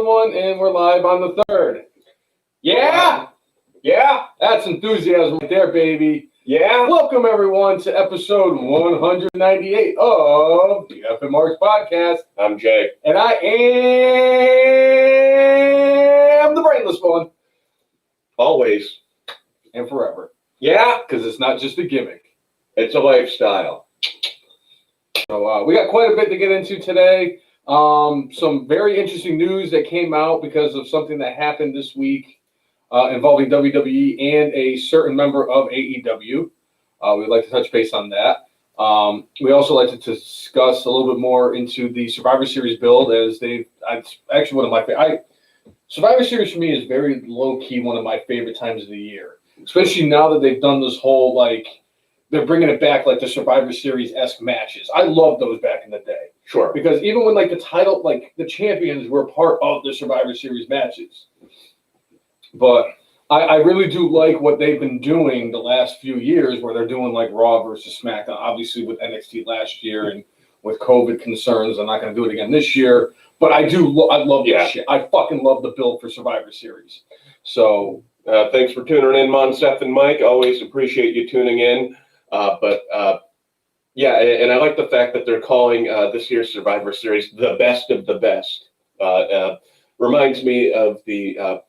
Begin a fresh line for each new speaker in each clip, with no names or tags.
one, and we're live on the 3rd. Yeah! That's enthusiasm right there, baby.
Yeah.
Welcome, everyone, to episode 198 of the F and Marks Podcast.
I'm Jay.
And I am the brainless one.
Always.
And forever.
Yeah.
Because it's not just a gimmick.
It's a lifestyle.
So we got quite a bit to get into today. Some very interesting news that came out because of something that happened this week involving WWE and a certain member of AEW. We'd like to touch base on that. We also like to discuss a little bit more into the Survivor Series build, as it's actually one of my favorite. Survivor Series for me is very low-key one of my favorite times of the year, especially now that they've done this whole, they're bringing it back like the Survivor Series-esque matches. I loved those back in the day.
Sure.
Because even when the title, the champions were part of the Survivor Series matches. But I really do like what they've been doing the last few years, where they're doing Raw versus SmackDown. Obviously with NXT last year and with COVID concerns, I'm not going to do it again this year. But I love this shit. I fucking love the build for Survivor Series. So
thanks for tuning in, Mon, Seth, and Mike. Always appreciate you tuning in. Yeah, and I like the fact that they're calling this year's Survivor Series the best of the best. Reminds me of the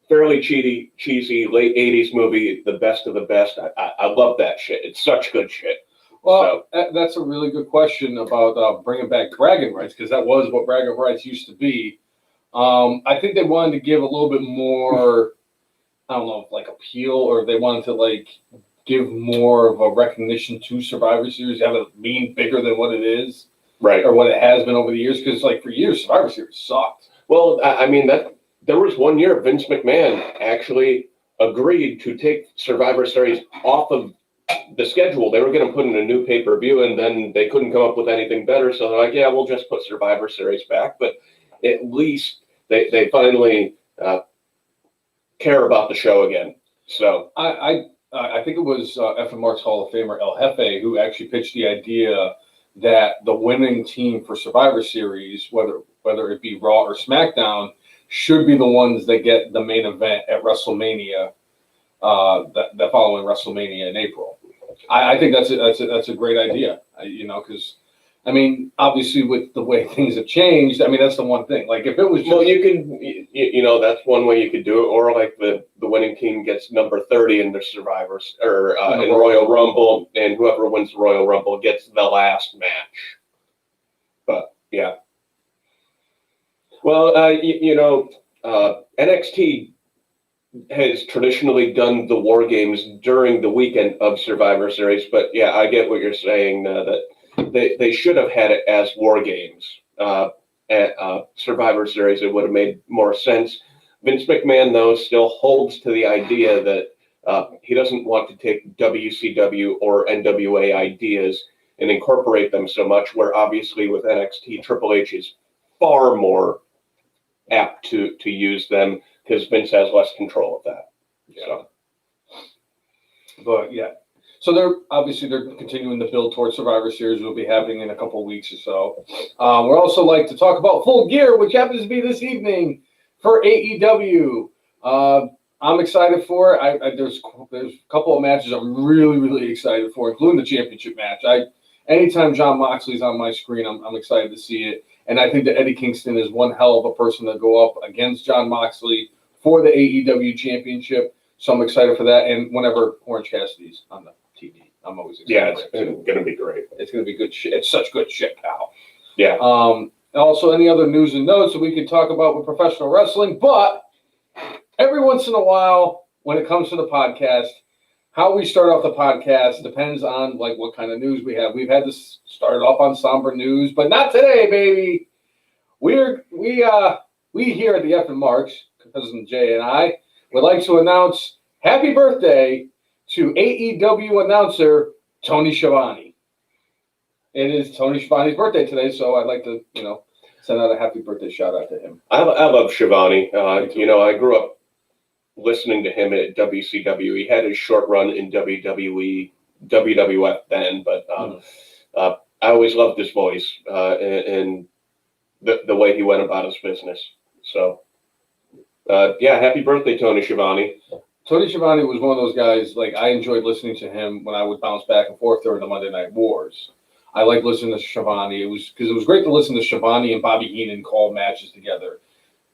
fairly cheesy late 80s movie, The Best of the Best. I love that shit. It's such good shit.
Well, that's a really good question about bringing back bragging rights, because that was what bragging rights used to be. I think they wanted to give a little bit more, I don't know, appeal, or they wanted to give more of a recognition to Survivor Series, have it mean bigger than what it is,
right,
or what it has been over the years. Because for years, Survivor Series sucked.
Well, I mean that there was one year Vince McMahon actually agreed to take Survivor Series off of the schedule. They were going to put in a new pay-per-view, and then they couldn't come up with anything better. So they're like, "Yeah, we'll just put Survivor Series back." But at least they finally care about the show again. So
I think it was F and Mark's Hall of Famer El Jefe who actually pitched the idea that the winning team for Survivor Series, whether it be Raw or SmackDown, should be the ones that get the main event at WrestleMania, the following WrestleMania in April. I think that's a great idea. Because obviously with the way things have changed, that's the one thing. If it was
you can, that's one way you could do it, or the winning team gets number 30 in the Survivors or in Royal Rumble, and whoever wins the Royal Rumble gets the last match. But yeah, well, NXT has traditionally done the War Games during the weekend of Survivor Series, but yeah, I get what you're saying, that they should have had it as War Games at Survivor Series. It would have made more sense. Vince McMahon, though, still holds to the idea that he doesn't want to take WCW or NWA ideas and incorporate them so much, where obviously with NXT, Triple H is far more apt to use them, because Vince has less control of that.
Yeah. So. But yeah. So they're continuing to build towards Survivor Series. Will be happening in a couple of weeks or so. We'd also like to talk about Full Gear, which happens to be this evening for AEW. I'm excited for it. There's a couple of matches I'm really, really excited for, including the championship match. Anytime John Moxley's on my screen, I'm excited to see it. And I think that Eddie Kingston is one hell of a person to go up against John Moxley for the AEW championship. So I'm excited for that. And whenever Orange Cassidy's on the TV, I'm always excited.
Yeah, it's going to be great.
It's going to be good shit. It's such good shit, pal.
Yeah.
Also, any other news and notes that we could talk about with professional wrestling. But every once in a while, when it comes to the podcast, how we start off the podcast depends on what kind of news we have. We've had to start off on somber news, but not today, baby. We here at the F and Marks, Cousin Jay and I, would like to announce happy birthday to AEW announcer Tony Schiavone. It is Tony Schiavone's birthday today, so I'd like to send out a happy birthday shout out to him.
I love Schiavone. I grew up listening to him at WCW. He had his short run in WWE, WWF then, but I always loved his voice and the way he went about his business. So, yeah, happy birthday, Tony Schiavone.
Tony Schiavone was one of those guys, like, I enjoyed listening to him when I would bounce back and forth during the Monday Night Wars. I like listening to Schiavone. It was great to listen to Schiavone and Bobby Heenan call matches together.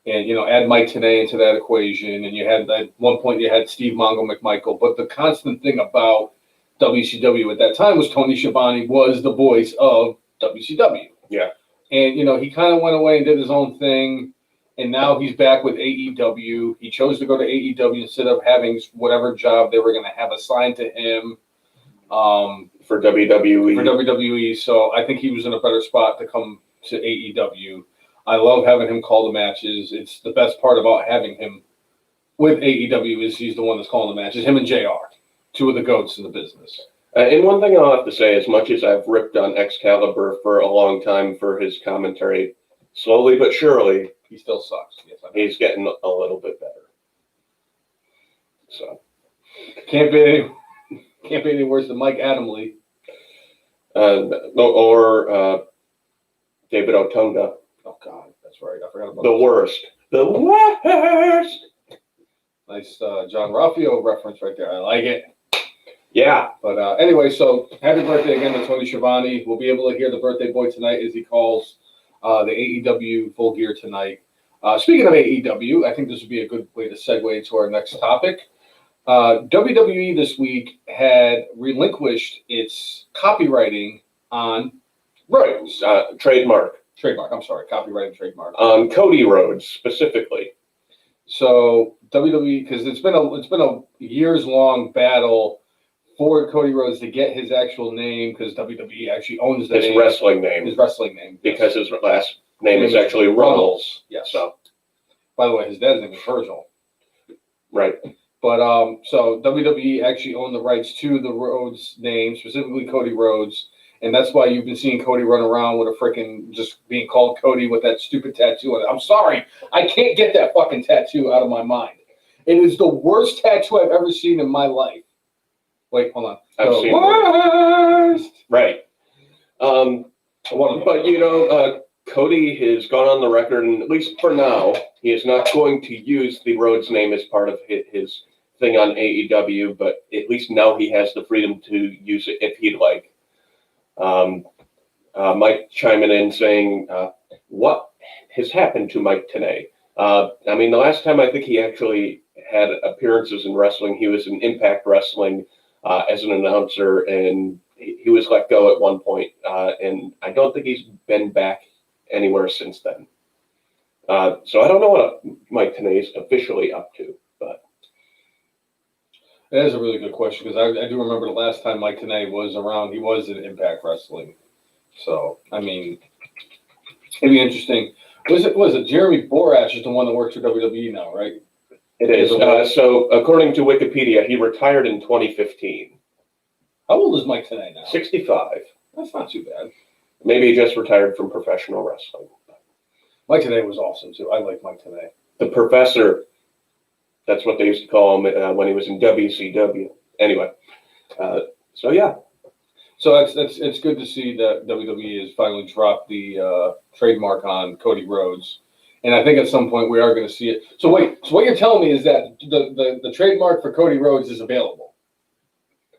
And, you know, add Mike Tenay into that equation. And you had, at one point, you had Steve Mongo McMichael. But the constant thing about WCW at that time was Tony Schiavone was the voice of WCW.
Yeah.
And, you know, he kind of went away and did his own thing. And now he's back with AEW. He chose to go to AEW instead of having whatever job they were going to have assigned to him.
For WWE.
For WWE. So I think he was in a better spot to come to AEW. I love having him call the matches. It's the best part about having him with AEW is he's the one that's calling the matches. Him and JR, two of the goats in the business.
And one thing I'll have to say, as much as I've ripped on Excalibur for a long time for his commentary, slowly but surely,
he still sucks. Yes,
he's getting a little bit better. So
can't be any worse than Mike Adamle.
Or David Otunga.
Oh, God, that's right. I forgot about
the worst. The worst.
Nice John Raffio reference right there. I like it.
Yeah.
But anyway, so happy birthday again to Tony Schiavone. We'll be able to hear the birthday boy tonight as he calls the AEW Full Gear tonight. Speaking of AEW, I think this would be a good way to segue into our next topic. WWE this week had relinquished its copywriting on Rhodes.
Trademark,
I'm sorry, copyright and trademark.
On Cody Rhodes specifically.
So WWE, because it's been a years-long battle for Cody Rhodes to get his actual name, because WWE actually owns
his wrestling name.
His wrestling name.
Because his last name is actually Runnels.
Yes.
So,
by the way, his dad's name is Virgil.
Right.
But so WWE actually owned the rights to the Rhodes name, specifically Cody Rhodes, and that's why you've been seeing Cody run around with a freaking just being called Cody with that stupid tattoo on it. I'm sorry, I can't get that fucking tattoo out of my mind. It is the worst tattoo I've ever seen in my life. Wait, hold on.
I've seen
worst.
Right. But you know, Cody has gone on the record, and at least for now, he is not going to use the Rhodes name as part of his thing on AEW, but at least now he has the freedom to use it if he'd like. Mike chiming in saying, what has happened to Mike Tenay? I mean, the last time I think he actually had appearances in wrestling, he was in Impact Wrestling as an announcer, and he was let go at one point, and I don't think he's been back anywhere since then. So I don't know what Mike Tenay is officially up to, but
that is a really good question, because I do remember the last time Mike Tenay was around, he was in Impact Wrestling. So, I mean, it'd be interesting. Was it Jeremy Borash is the one that works for WWE now, right?
It is. So according to Wikipedia, he retired in 2015.
How old is Mike Tenay now?
65.
That's not too bad.
Maybe he just retired from professional wrestling.
Mike Tenay was awesome, too. I like Mike Tenay.
The Professor, that's what they used to call him when he was in WCW. Anyway, so yeah.
So it's good to see that WWE has finally dropped the trademark on Cody Rhodes. And I think at some point we are going to see it. So wait, so what you're telling me is that the trademark for Cody Rhodes is available?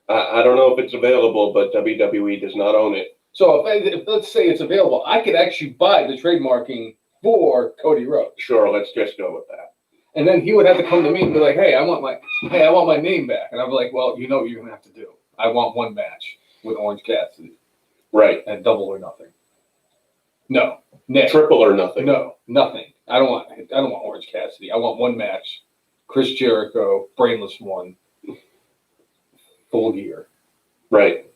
I don't know if it's available, but WWE does not own it.
So if let's say it's available, I could actually buy the trademarking for Cody Rhodes.
Sure, let's just go with that.
And then he would have to come to me and be like, "Hey, I want my name back." And I'd be like, "Well, you know what you're gonna have to do. I want one match with Orange Cassidy,
right?
And Double or Nothing. No, Nick.
Triple or Nothing.
No, nothing. I don't want Orange Cassidy. I want one match. Chris Jericho, Brainless One, Full Gear.
Right.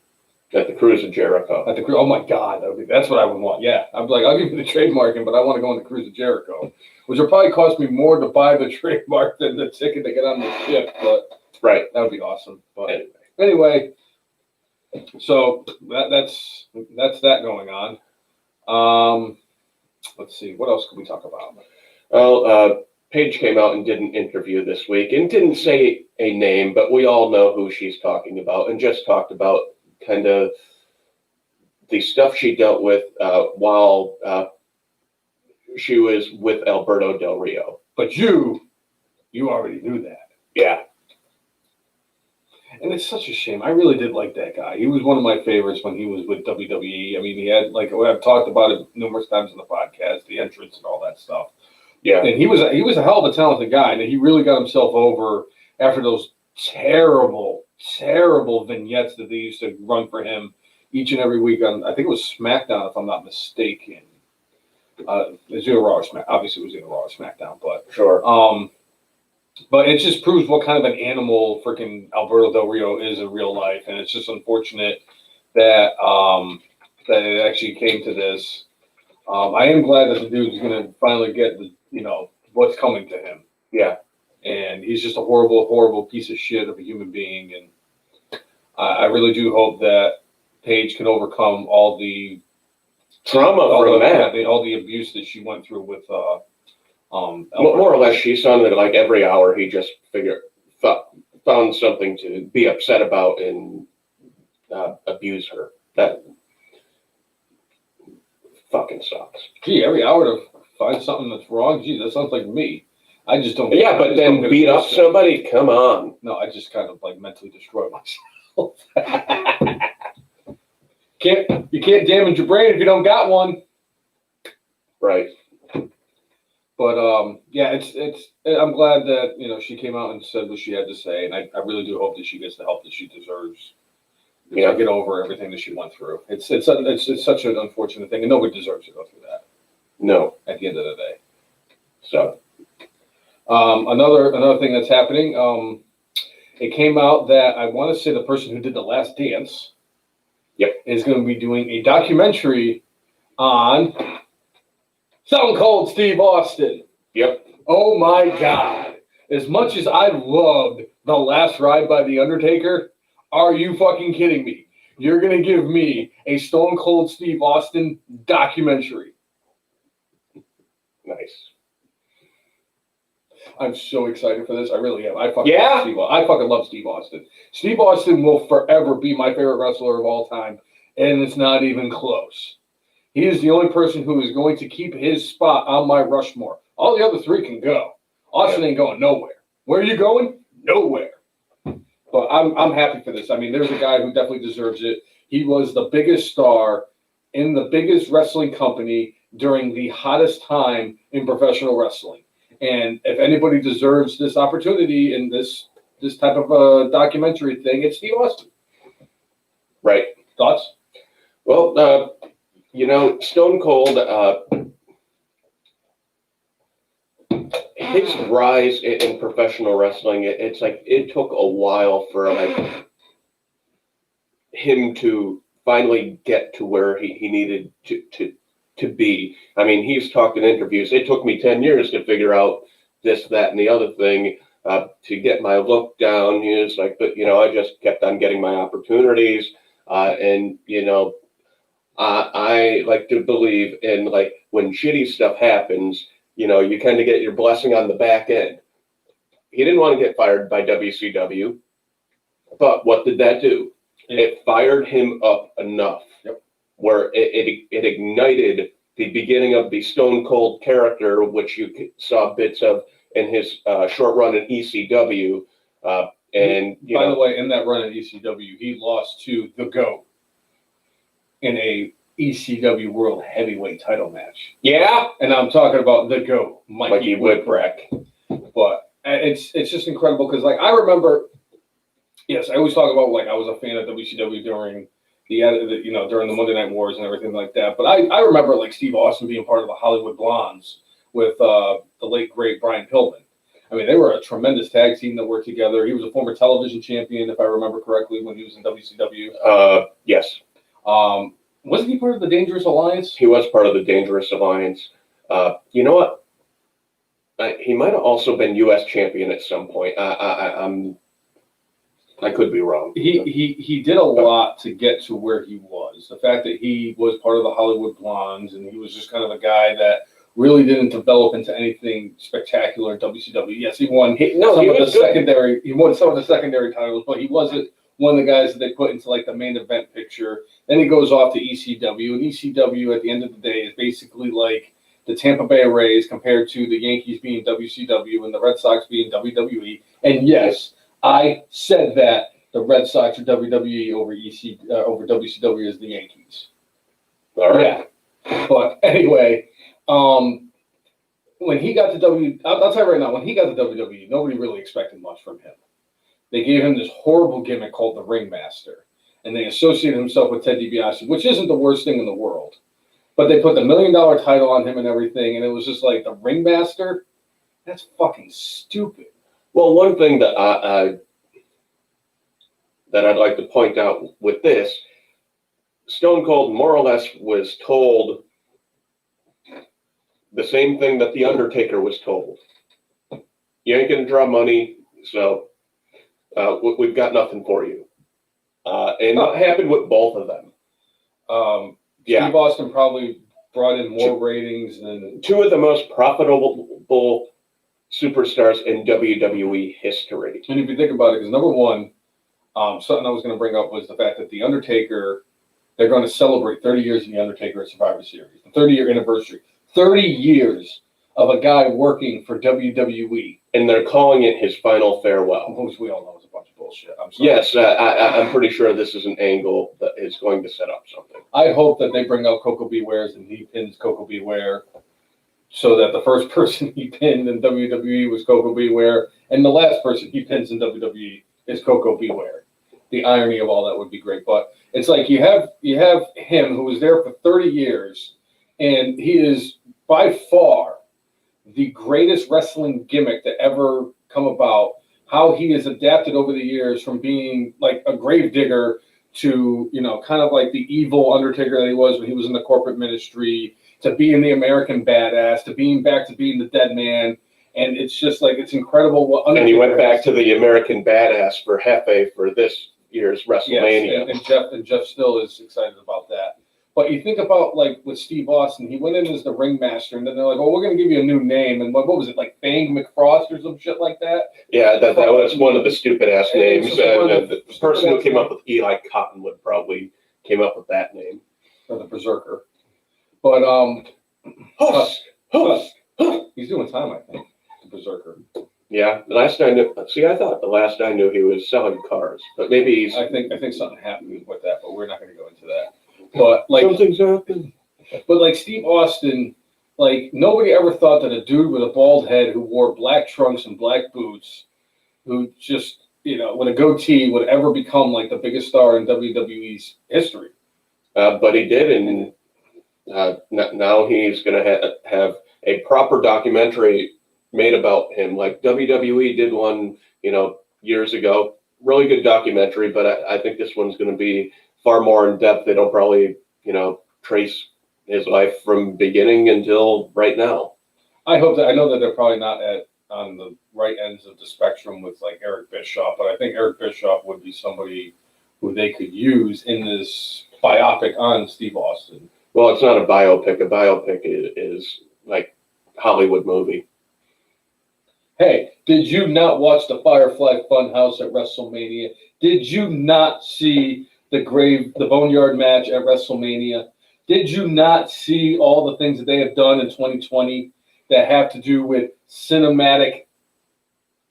At the Cruise of Jericho.
Oh my God, that's what I would want. Yeah, I'm like, I'll give you the trademarking, but I want to go on the Cruise of Jericho, which will probably cost me more to buy the trademark than the ticket to get on the ship. But
right,
that would be awesome. But anyway, so that's that going on. Let's see, what else can we talk about?
Well, Paige came out and did an interview this week and didn't say a name, but we all know who she's talking about, and just talked about kind of the stuff she dealt with while she was with Alberto Del Rio.
But you already knew that.
Yeah.
And it's such a shame. I really did like that guy. He was one of my favorites when he was with WWE. I mean, he had, like, I've talked about it numerous times in the podcast, the entrance and all that stuff.
Yeah.
And he was a hell of a talented guy, and he really got himself over after those terrible, terrible vignettes that they used to run for him each and every week on, I think it was SmackDown, if I'm not mistaken. It was either Raw or SmackDown. Obviously, it was either Raw or SmackDown, but
Sure.
But it just proves what kind of an animal freaking Alberto Del Rio is in real life, and it's just unfortunate that that it actually came to this. I am glad that the dude's going to finally get what's coming to him.
Yeah.
And he's just a horrible, horrible piece of shit of a human being, and I really do hope that Paige can overcome all the
trauma from that,
all the abuse that she went through with.
More or less, she sounded like every hour he just found something to be upset about and abuse her. That fucking sucks.
Gee, every hour to find something that's wrong. Gee, that sounds like me. I just don't.
Yeah, but then beat up somebody. Come on.
No, I just kind of like mentally destroy myself. You can't damage your brain if you don't got one.
Right.
But yeah, I'm glad that she came out and said what she had to say, and I really do hope that she gets the help that she deserves. To get over everything that she went through. It's such an unfortunate thing, and nobody deserves to go through that.
No.
At the end of the day. So another thing that's happening. It came out that I want to say the person who did The Last Dance.
Yep.
Is going to be doing a documentary on Stone Cold Steve Austin.
Yep.
Oh my God. As much as I loved The Last Ride by The Undertaker, are you fucking kidding me? You're going to give me a Stone Cold Steve Austin documentary.
Nice.
I'm so excited for this. I really am. I fucking love Steve Austin. Steve Austin will forever be my favorite wrestler of all time, and it's not even close. He is the only person who is going to keep his spot on my Rushmore. All the other three can go. Austin ain't going nowhere. Where are you going? Nowhere. But I'm happy for this. I mean, there's a guy who definitely deserves it. He was the biggest star in the biggest wrestling company during the hottest time in professional wrestling. And if anybody deserves this opportunity in this type of a documentary thing, it's Steve Austin.
Right.
Thoughts?
Well, Stone Cold, his rise in professional wrestling, it's like it took a while for him to finally get to where he needed to be. I mean, he's talked in interviews. It took me 10 years to figure out this, that, and the other thing to get my look down. He was like, but I just kept on getting my opportunities, and I like to believe in like when shitty stuff happens, you kind of get your blessing on the back end. He didn't want to get fired by WCW, but what did that do? It fired him up enough where it ignited the beginning of the Stone Cold character, which you saw bits of in his short run in ECW. And
by the way, in that run in ECW, he lost to the GOAT in a ECW World Heavyweight title match.
Yeah,
and I'm talking about the GOAT, Mikey
Whipwreck.
But it's just incredible because like I remember, yes, I always talk about like I was a fan of WCW during during the Monday Night Wars and everything like that. But I remember like Steve Austin being part of the Hollywood Blondes with the late great Brian Pillman. I mean, they were a tremendous tag team that worked together. He was a former television champion, if I remember correctly, when he was in WCW.
Yes.
Wasn't he part of the Dangerous Alliance?
He was part of the Dangerous Alliance. You know what? He might have also been U.S. champion at some point. I could be wrong.
He did a lot to get to where he was. The fact that he was part of the Hollywood Blondes and he was just kind of a guy that really didn't develop into anything spectacular in WCW. Yes, he won some of the secondary titles, but he wasn't one of the guys that they put into like the main event picture. Then he goes off to ECW, and ECW at the end of the day is basically like the Tampa Bay Rays compared to the Yankees being WCW and the Red Sox being WWE. And yes, I said that the Red Sox are WWE over WCW as the Yankees.
All right.
Yeah. But anyway, when he got to I'll tell you right now, when he got to WWE, nobody really expected much from him. They gave him this horrible gimmick called the Ringmaster, and they associated himself with Ted DiBiase, which isn't the worst thing in the world. But they put the $1 million title on him and everything, and it was just like the Ringmaster. That's fucking stupid.
Well, one thing that I'd like to point out with this, Stone Cold more or less was told the same thing that the Undertaker was told. You ain't gonna draw money, so we've got nothing for you. And what happened with both of them?
Steve Austin probably brought in more ratings than
two of the most profitable superstars in WWE history.
And if you think about it, because number one, something I was going to bring up was the fact that the Undertaker, they're going to celebrate 30 years of the Undertaker at Survivor Series, the 30-year anniversary. 30 years of a guy working for WWE.
And they're calling it his final farewell.
Which we all know is a bunch of bullshit. I'm sorry.
Yes, I'm pretty sure this is an angle that is going to set up something.
I hope that they bring out Coco Beware's and he pins Coco Beware so that the first person he pinned in WWE was Coco Beware and the last person he pins in WWE is Coco Beware. The irony of all that would be great. But it's like you have him who was there for 30 years and he is by far the greatest wrestling gimmick to ever come about. How he has adapted over the years from being like a gravedigger to, kind of like the evil Undertaker that he was when he was in the corporate ministry, to being the American badass, to being back to being the dead man. And it's just like, it's incredible what Undertaker.
And he went back to the American badass for Hefe for this year's WrestleMania.
Yes, and Jeff still is excited about that. But you think about, like, with Steve Austin, he went in as the Ringmaster, and then they're like, oh, we're going to give you a new name. And what was it, like Fang McFrost or some shit like that?
Yeah, that was one of the stupid-ass names. And the person who came up with Eli Cottonwood probably came up with that name.
Or the Berserker. But, he's doing time, I think, the Berserker.
Yeah, I thought the last I knew he was selling cars. But maybe he's...
I think something happened with that, but we're not going to go into that. But like
something's happened.
But like Steve Austin, like nobody ever thought that a dude with a bald head who wore black trunks and black boots, who just with a goatee would ever become like the biggest star in WWE's history.
But he did, and now he's going to have a proper documentary made about him. Like WWE did one, years ago. Really good documentary, but I think this one's going to be far more in depth. It'll probably, trace his life from beginning until right now.
I know that they're probably not on the right ends of the spectrum with like Eric Bischoff, but I think Eric Bischoff would be somebody who they could use in this biopic on Steve Austin.
Well, it's not a biopic. A biopic is like Hollywood movie.
Hey, did you not watch the Firefly Funhouse at WrestleMania? Did you not see the Boneyard match at WrestleMania? Did you not see all the things that they have done in 2020 that have to do with cinematic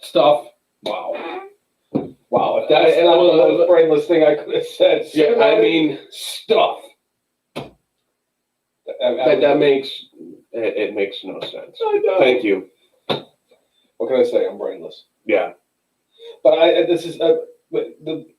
stuff? Wow. If that's not the most brainless thing I could have said.
Yeah, I mean,
stuff.
That makes no sense. Thank you.
What can I say? I'm brainless.
Yeah.
But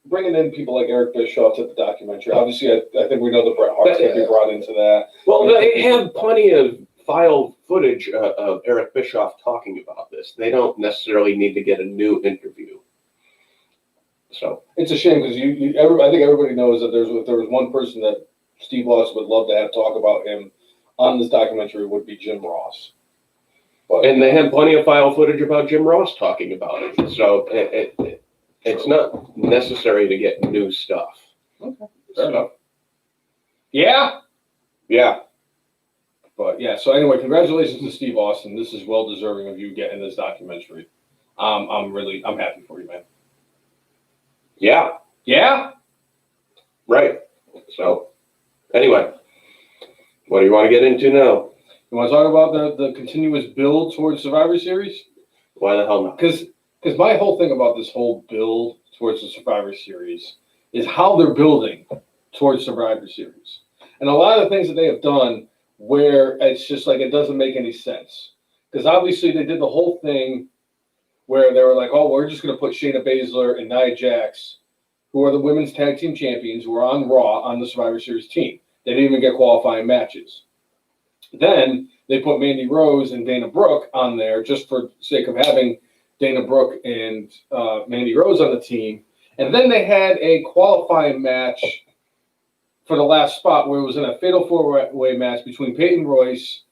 bringing in people like Eric Bischoff to the documentary, obviously, I think we know that Bret Hart's going to be brought into that.
Well, they have plenty of file footage of Eric Bischoff talking about this. They don't necessarily need to get a new interview. So
it's a shame because I think everybody knows that if there was one person that Steve Austin would love to have talk about him on this documentary, would be Jim Ross.
And they have plenty of file footage about Jim Ross talking about it. So it's not necessary to get new stuff.
Okay. Fair enough. Yeah.
Yeah.
But yeah, so anyway, congratulations to Steve Austin. This is well deserving of you getting this documentary. I'm happy for you, man.
Yeah.
Yeah.
Right. So anyway, what do you want to get into now?
You want to talk about the continuous build towards Survivor Series?
Why the hell not?
Because my whole thing about this whole build towards the Survivor Series is how they're building towards Survivor Series. And a lot of the things that they have done where it's just like it doesn't make any sense. Because obviously they did the whole thing where they were like, oh, we're just going to put Shayna Baszler and Nia Jax, who are the women's tag team champions, who are on Raw on the Survivor Series team. They didn't even get qualifying matches. Then they put Mandy Rose and Dana Brooke on there just for sake of having Dana Brooke and Mandy Rose on the team. And then they had a qualifying match for the last spot where it was in a fatal four-way match between Peyton Royce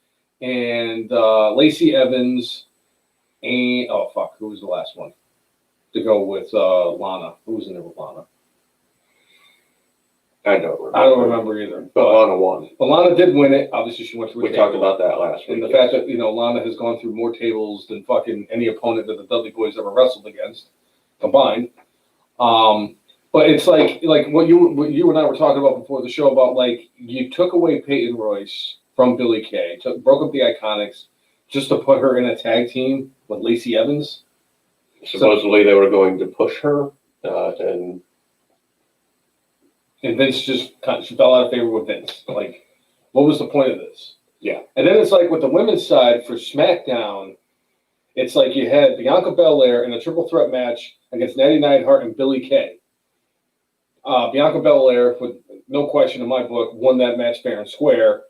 and Lacey Evans and, who was the last one to go with Lana? Who was in there with Lana?
I don't
remember either.
But Lana won.
But Lana did win it. Obviously, she went through.
We talked about that last week.
And the fact that Lana has gone through more tables than fucking any opponent that the Dudley Boys ever wrestled against combined. But it's like what you and I were talking about before the show about like you took away Peyton Royce from Billie Kay, broke up the Iconics just to put her in a tag team with Lacey Evans.
Supposedly they were going to push her, and Vince she fell out of favor with Vince. Like, what was the point of this? Yeah. And
then it's like with the women's side for SmackDown, it's like you had Bianca Belair in a triple threat match against Natty Neidhart and Billie Kay. Bianca Belair, with no question in my book, won that match fair and square.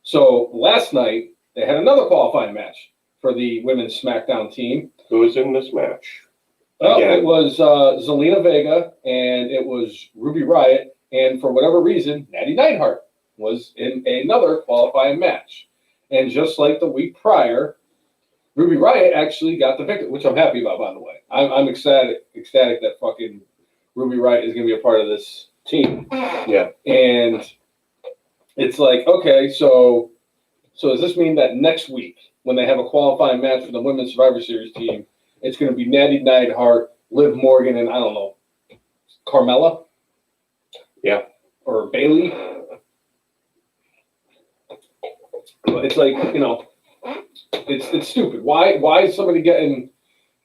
So last night, they had another qualifying match for the women's SmackDown team.
Who was in this match?
Well, it was Zelina Vega and it was Ruby Riott. And for whatever reason, Natty Neidhart was in another qualifying match. And just like the week prior, Ruby Riott actually got the victory, which I'm happy about, by the way. I'm ecstatic that fucking Ruby Riott is going to be a part of this team.
Yeah.
And it's like, okay, so does this mean that next week, when they have a qualifying match for the Women's Survivor Series team, it's going to be Natty Neidhart, Liv Morgan, and I don't know, Carmella?
Yeah.
Or Bailey? It's like, it's stupid. Why is somebody getting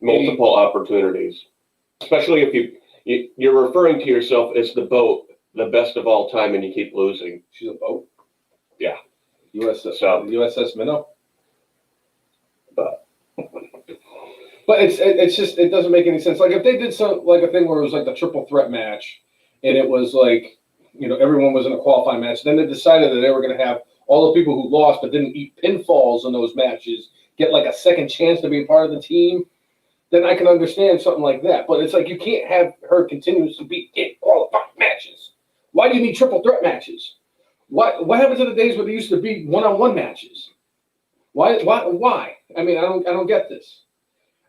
multiple opportunities? Especially if you're referring to yourself as the BOAT, the best of all time, and you keep losing.
She's a BOAT?
Yeah.
USS Minnow?
But
it's just, it doesn't make any sense. Like if they did some, like a thing where it was like the triple threat match, and it was like, everyone was in a qualifying match, then they decided that they were going to have all the people who lost but didn't eat pinfalls in those matches get like a second chance to be a part of the team, then I can understand something like that. But it's like you can't have her continuously be in qualifying matches. Why do you need triple threat matches? What happened to the days where they used to be one-on-one matches? Why? I mean, I don't get this.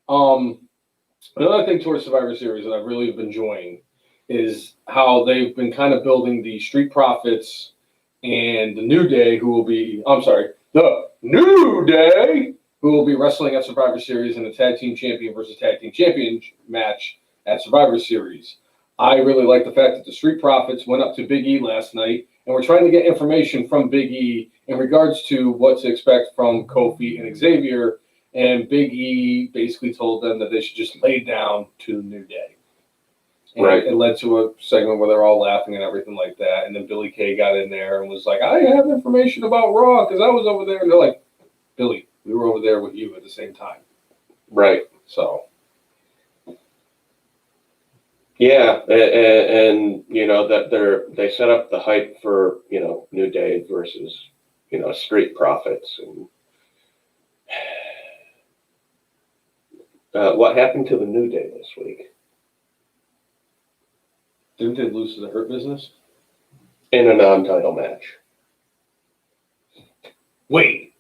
Another thing towards Survivor Series that I've really been enjoying is how they've been kind of building the Street Profits and the New Day, the New Day, who will be wrestling at Survivor Series in a tag team champion versus tag team champion match at Survivor Series. I really like the fact that the Street Profits went up to Big E last night, and we're trying to get information from Big E in regards to what to expect from Kofi and Xavier, and Big E basically told them that they should just lay down to the New Day. And
right.
It led to a segment where they're all laughing and everything like that. And then Billie Kay got in there and was like, I have information about Raw because I was over there. And they're like, Billy, we were over there with you at the same time.
Right.
So.
Yeah. And that they set up the hype for, New Day versus, Street Profits. And what happened to the New Day this week?
Didn't they lose to the Hurt Business?
In a non-title match.
Wait.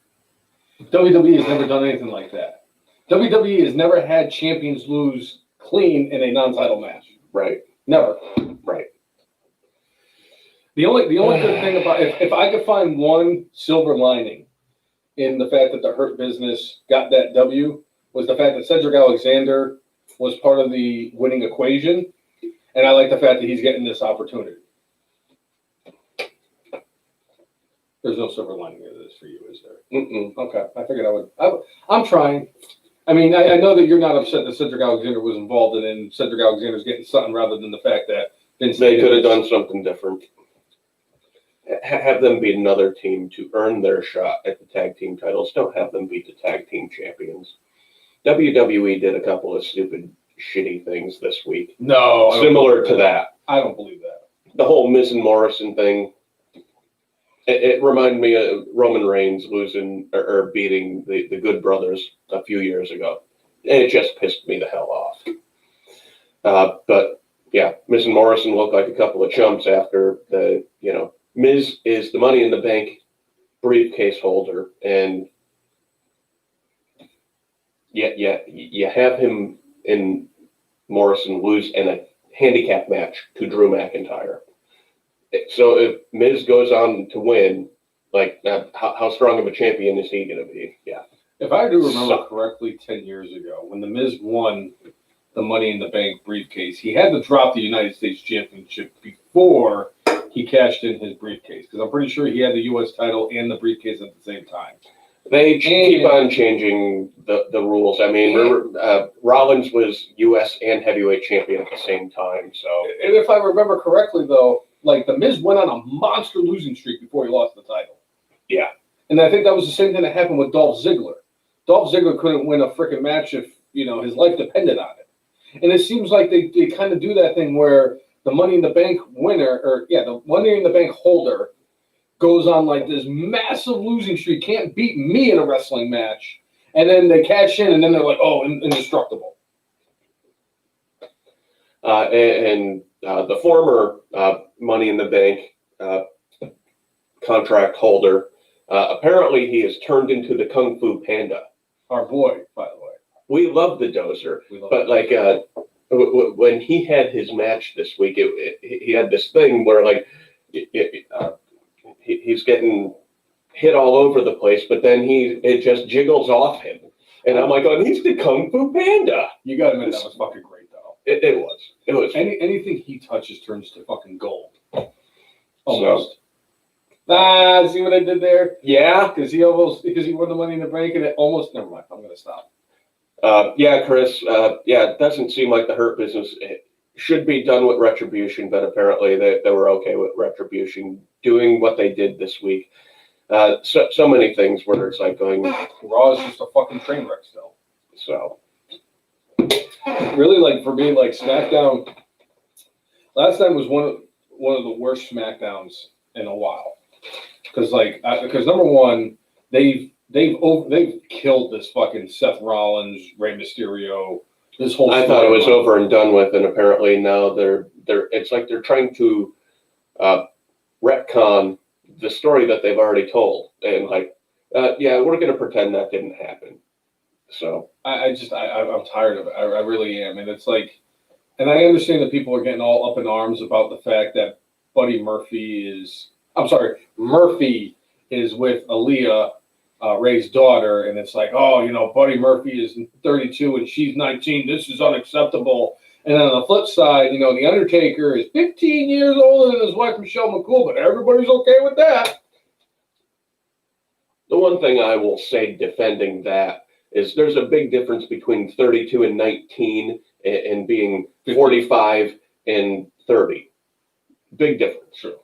WWE has never done anything like that. WWE has never had champions lose clean in a non-title match.
Right.
Never.
Right.
The only good thing about if I could find one silver lining in the fact that the Hurt Business got that W was the fact that Cedric Alexander was part of the winning equation. And I like the fact that he's getting this opportunity. There's no silver lining of this for you, is there?
Mm-mm.
Okay, I figured I would. I'm trying. I mean, I know that you're not upset that Cedric Alexander was involved in it, and Cedric Alexander's getting something rather than the fact that Vince.
They could have done something different. Have them beat another team to earn their shot at the tag team titles. Don't have them beat the tag team champions. WWE did a couple of stupid, shitty things this week.
No,
similar to that.
I don't believe that.
The whole Miz and Morrison thing. It reminded me of Roman Reigns losing or beating the Good Brothers a few years ago. And it just pissed me the hell off. But yeah, Miz and Morrison looked like a couple of chumps after Miz is the Money in the Bank briefcase holder, and you have him in Morrison lose in a handicap match to Drew McIntyre. So if Miz goes on to win, how strong of a champion is he going to be? Yeah.
If I do remember correctly, 10 years ago, when the Miz won the Money in the Bank briefcase, he had to drop the United States Championship before he cashed in his briefcase, because I'm pretty sure he had the U.S. title and the briefcase at the same time.
They keep on changing the rules. I mean, Rollins was U.S. and heavyweight champion at the same time. So,
and if I remember correctly, though, the Miz went on a monster losing streak before he lost the title.
Yeah.
And I think that was the same thing that happened with Dolph Ziggler. Dolph Ziggler couldn't win a freaking match if, his life depended on it. And it seems like they kind of do that thing where the Money in the Bank winner, the Money in the Bank holder goes on this massive losing streak, can't beat me in a wrestling match. And then they cash in, and then they're like, oh, indestructible. The former Money in the Bank contract holder, apparently he has turned into the Kung Fu Panda. Our boy, by the way.
We love the Dozer, but when he had his match this week, he had this thing where he's getting hit all over the place, but then it just jiggles off him. And I'm like, oh, he's the Kung Fu Panda.
You gotta admit, that was fucking great, though.
It was.
Anything he touches turns to fucking gold. Almost. So, see what I did there?
Yeah.
Because he won the Money in the Bank, and it almost, never mind, I'm gonna stop.
Chris, it doesn't seem like the Hurt Business should be done with Retribution, but apparently they were okay with Retribution doing what they did this week. So many things where it's going,
Raw is just a fucking train wreck still.
So
really, for me, SmackDown last time was one of the worst SmackDowns in a while, because number one, they've killed this fucking Seth Rollins, Rey Mysterio. This whole
I thought it was over and done with, and apparently now it's like they're trying to retcon the story that they've already told, and we're going to pretend that didn't happen. So
I'm tired of it. I really am, and it's and I understand that people are getting all up in arms about the fact that Murphy is with Aaliyah, Ray's daughter, and it's Buddy Murphy is 32 and she's 19. This is unacceptable. And then on the flip side, the Undertaker is 15 years older than his wife Michelle McCool, but everybody's okay with that.
The one thing I will say defending that is there's a big difference between 32 and 19 and being 45 and 30. Big difference.
True.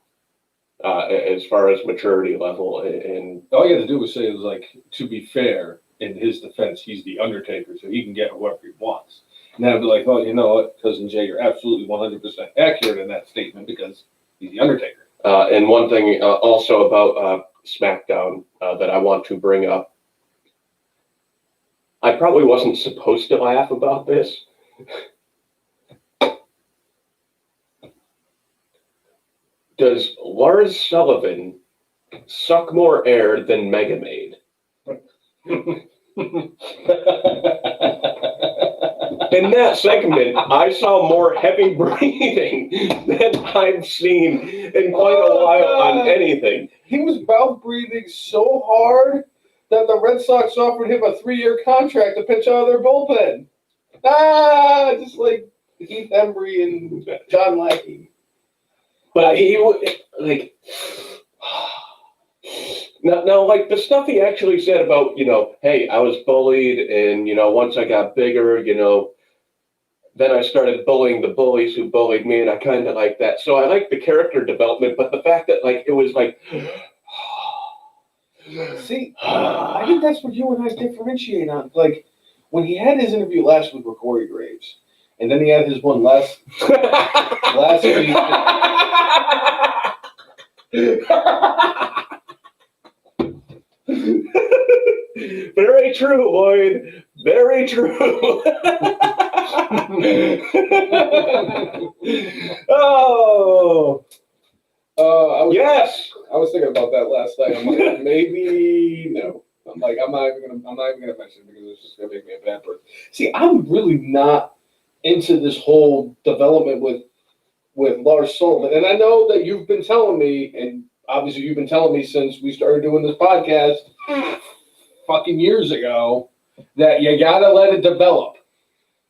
As far as maturity level, and
all you had to do was say it was to be fair, in his defense, he's the Undertaker, so he can get whoever he wants. And then I'd be like, well, you know what, Cousin Jay, you're absolutely 100% accurate in that statement because he's the Undertaker.
And one thing also about SmackDown that I want to bring up, I probably wasn't supposed to laugh about this. Does Lars Sullivan suck more air than Mega Maid? In that segment, I saw more heavy breathing than I've seen in quite a while on anything.
He was mouth breathing so hard that the Red Sox offered him a 3-year contract to pitch out of their bullpen. Just like Keith Embry and John Lackey.
But he would Now, like the stuff he actually said about, hey, I was bullied, and once I got bigger, then I started bullying the bullies who bullied me, and I kind of like that. So I like the character development, but the fact that like it was like,
see, I think that's what you and I differentiate on. Like when he had his interview last week with Corey Graves, and then he had his one last week.
Very true, Lloyd. Very true. Oh. Yes.
I was thinking about that last night. I'm like, maybe no. I'm like, I'm not even gonna mention it because it's just gonna make me a bad person. See, I'm really not into this whole development with Lars Sullivan, and I know that you've been telling me, and obviously you've been telling me since we started doing this podcast fucking years ago, that you gotta let it develop.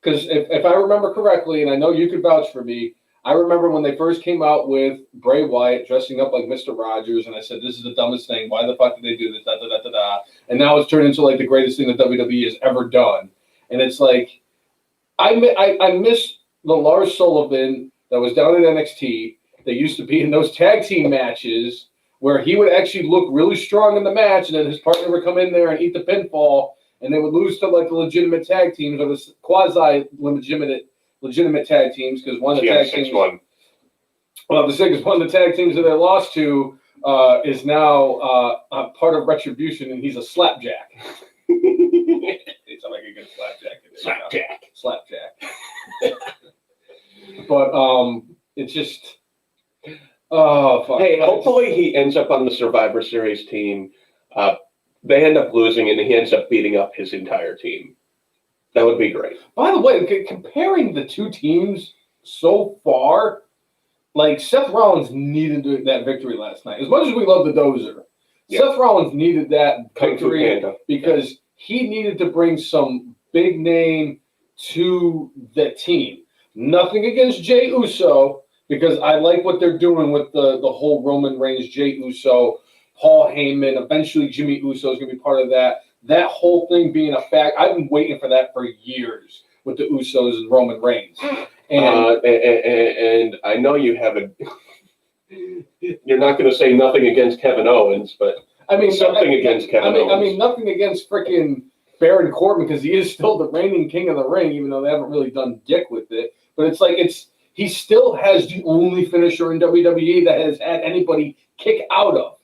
Because if I remember correctly, and I know you could vouch for me, I remember when they first came out with Bray Wyatt dressing up like Mr. Rogers, and I said, this is the dumbest thing. Why the fuck did they do this? Da, da, da, da, da. And now it's turned into like the greatest thing that WWE has ever done. And it's like, I miss the Lars Sullivan that was down at NXT that used to be in those tag team matches where he would actually look really strong in the match, and then his partner would come in there and eat the pinfall, and they would lose to like the legitimate tag teams or the legitimate tag teams, because one of the tag teams. Well, the thing is, one of the tag teams that they lost to is now part of Retribution, and he's a slapjack. It's like a good slapjack. Slapjack. But it's just. Oh, fuck.
Hey, hopefully he ends up on the Survivor Series team. They end up losing, and he ends up beating up his entire team. That would be great.
By the way, comparing the two teams so far, like Seth Rollins needed that victory last night. As much as we love the Dozer, Seth Rollins needed that victory because he needed to bring some big name to the team. Nothing against Jey Uso, because I like what they're doing with the whole Roman Reigns, Jey Uso, Paul Heyman. Eventually, Jimmy Uso is going to be part of that. That whole thing being a fact, I've been waiting for that for years with the Usos and Roman Reigns.
And I know you haven't. You're not going to say nothing against Kevin Owens, but something against Kevin Owens.
I mean, nothing against freaking Baron Corbin, because he is still the reigning king of the ring, even though they haven't really done dick with it. But it's like he still has the only finisher in WWE that has had anybody kick out of.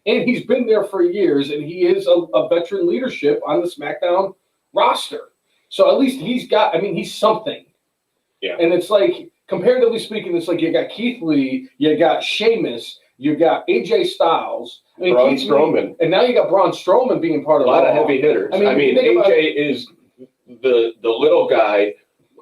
And he's been there for years, and he is a veteran leadership on the SmackDown roster. So at least he's something.
Yeah.
And it's like, comparatively speaking, it's like you got Keith Lee, you got Sheamus, you got AJ Styles,
Braun Strowman.
And now you got Braun Strowman being part of
a lot of heavy hitters. AJ is the little guy.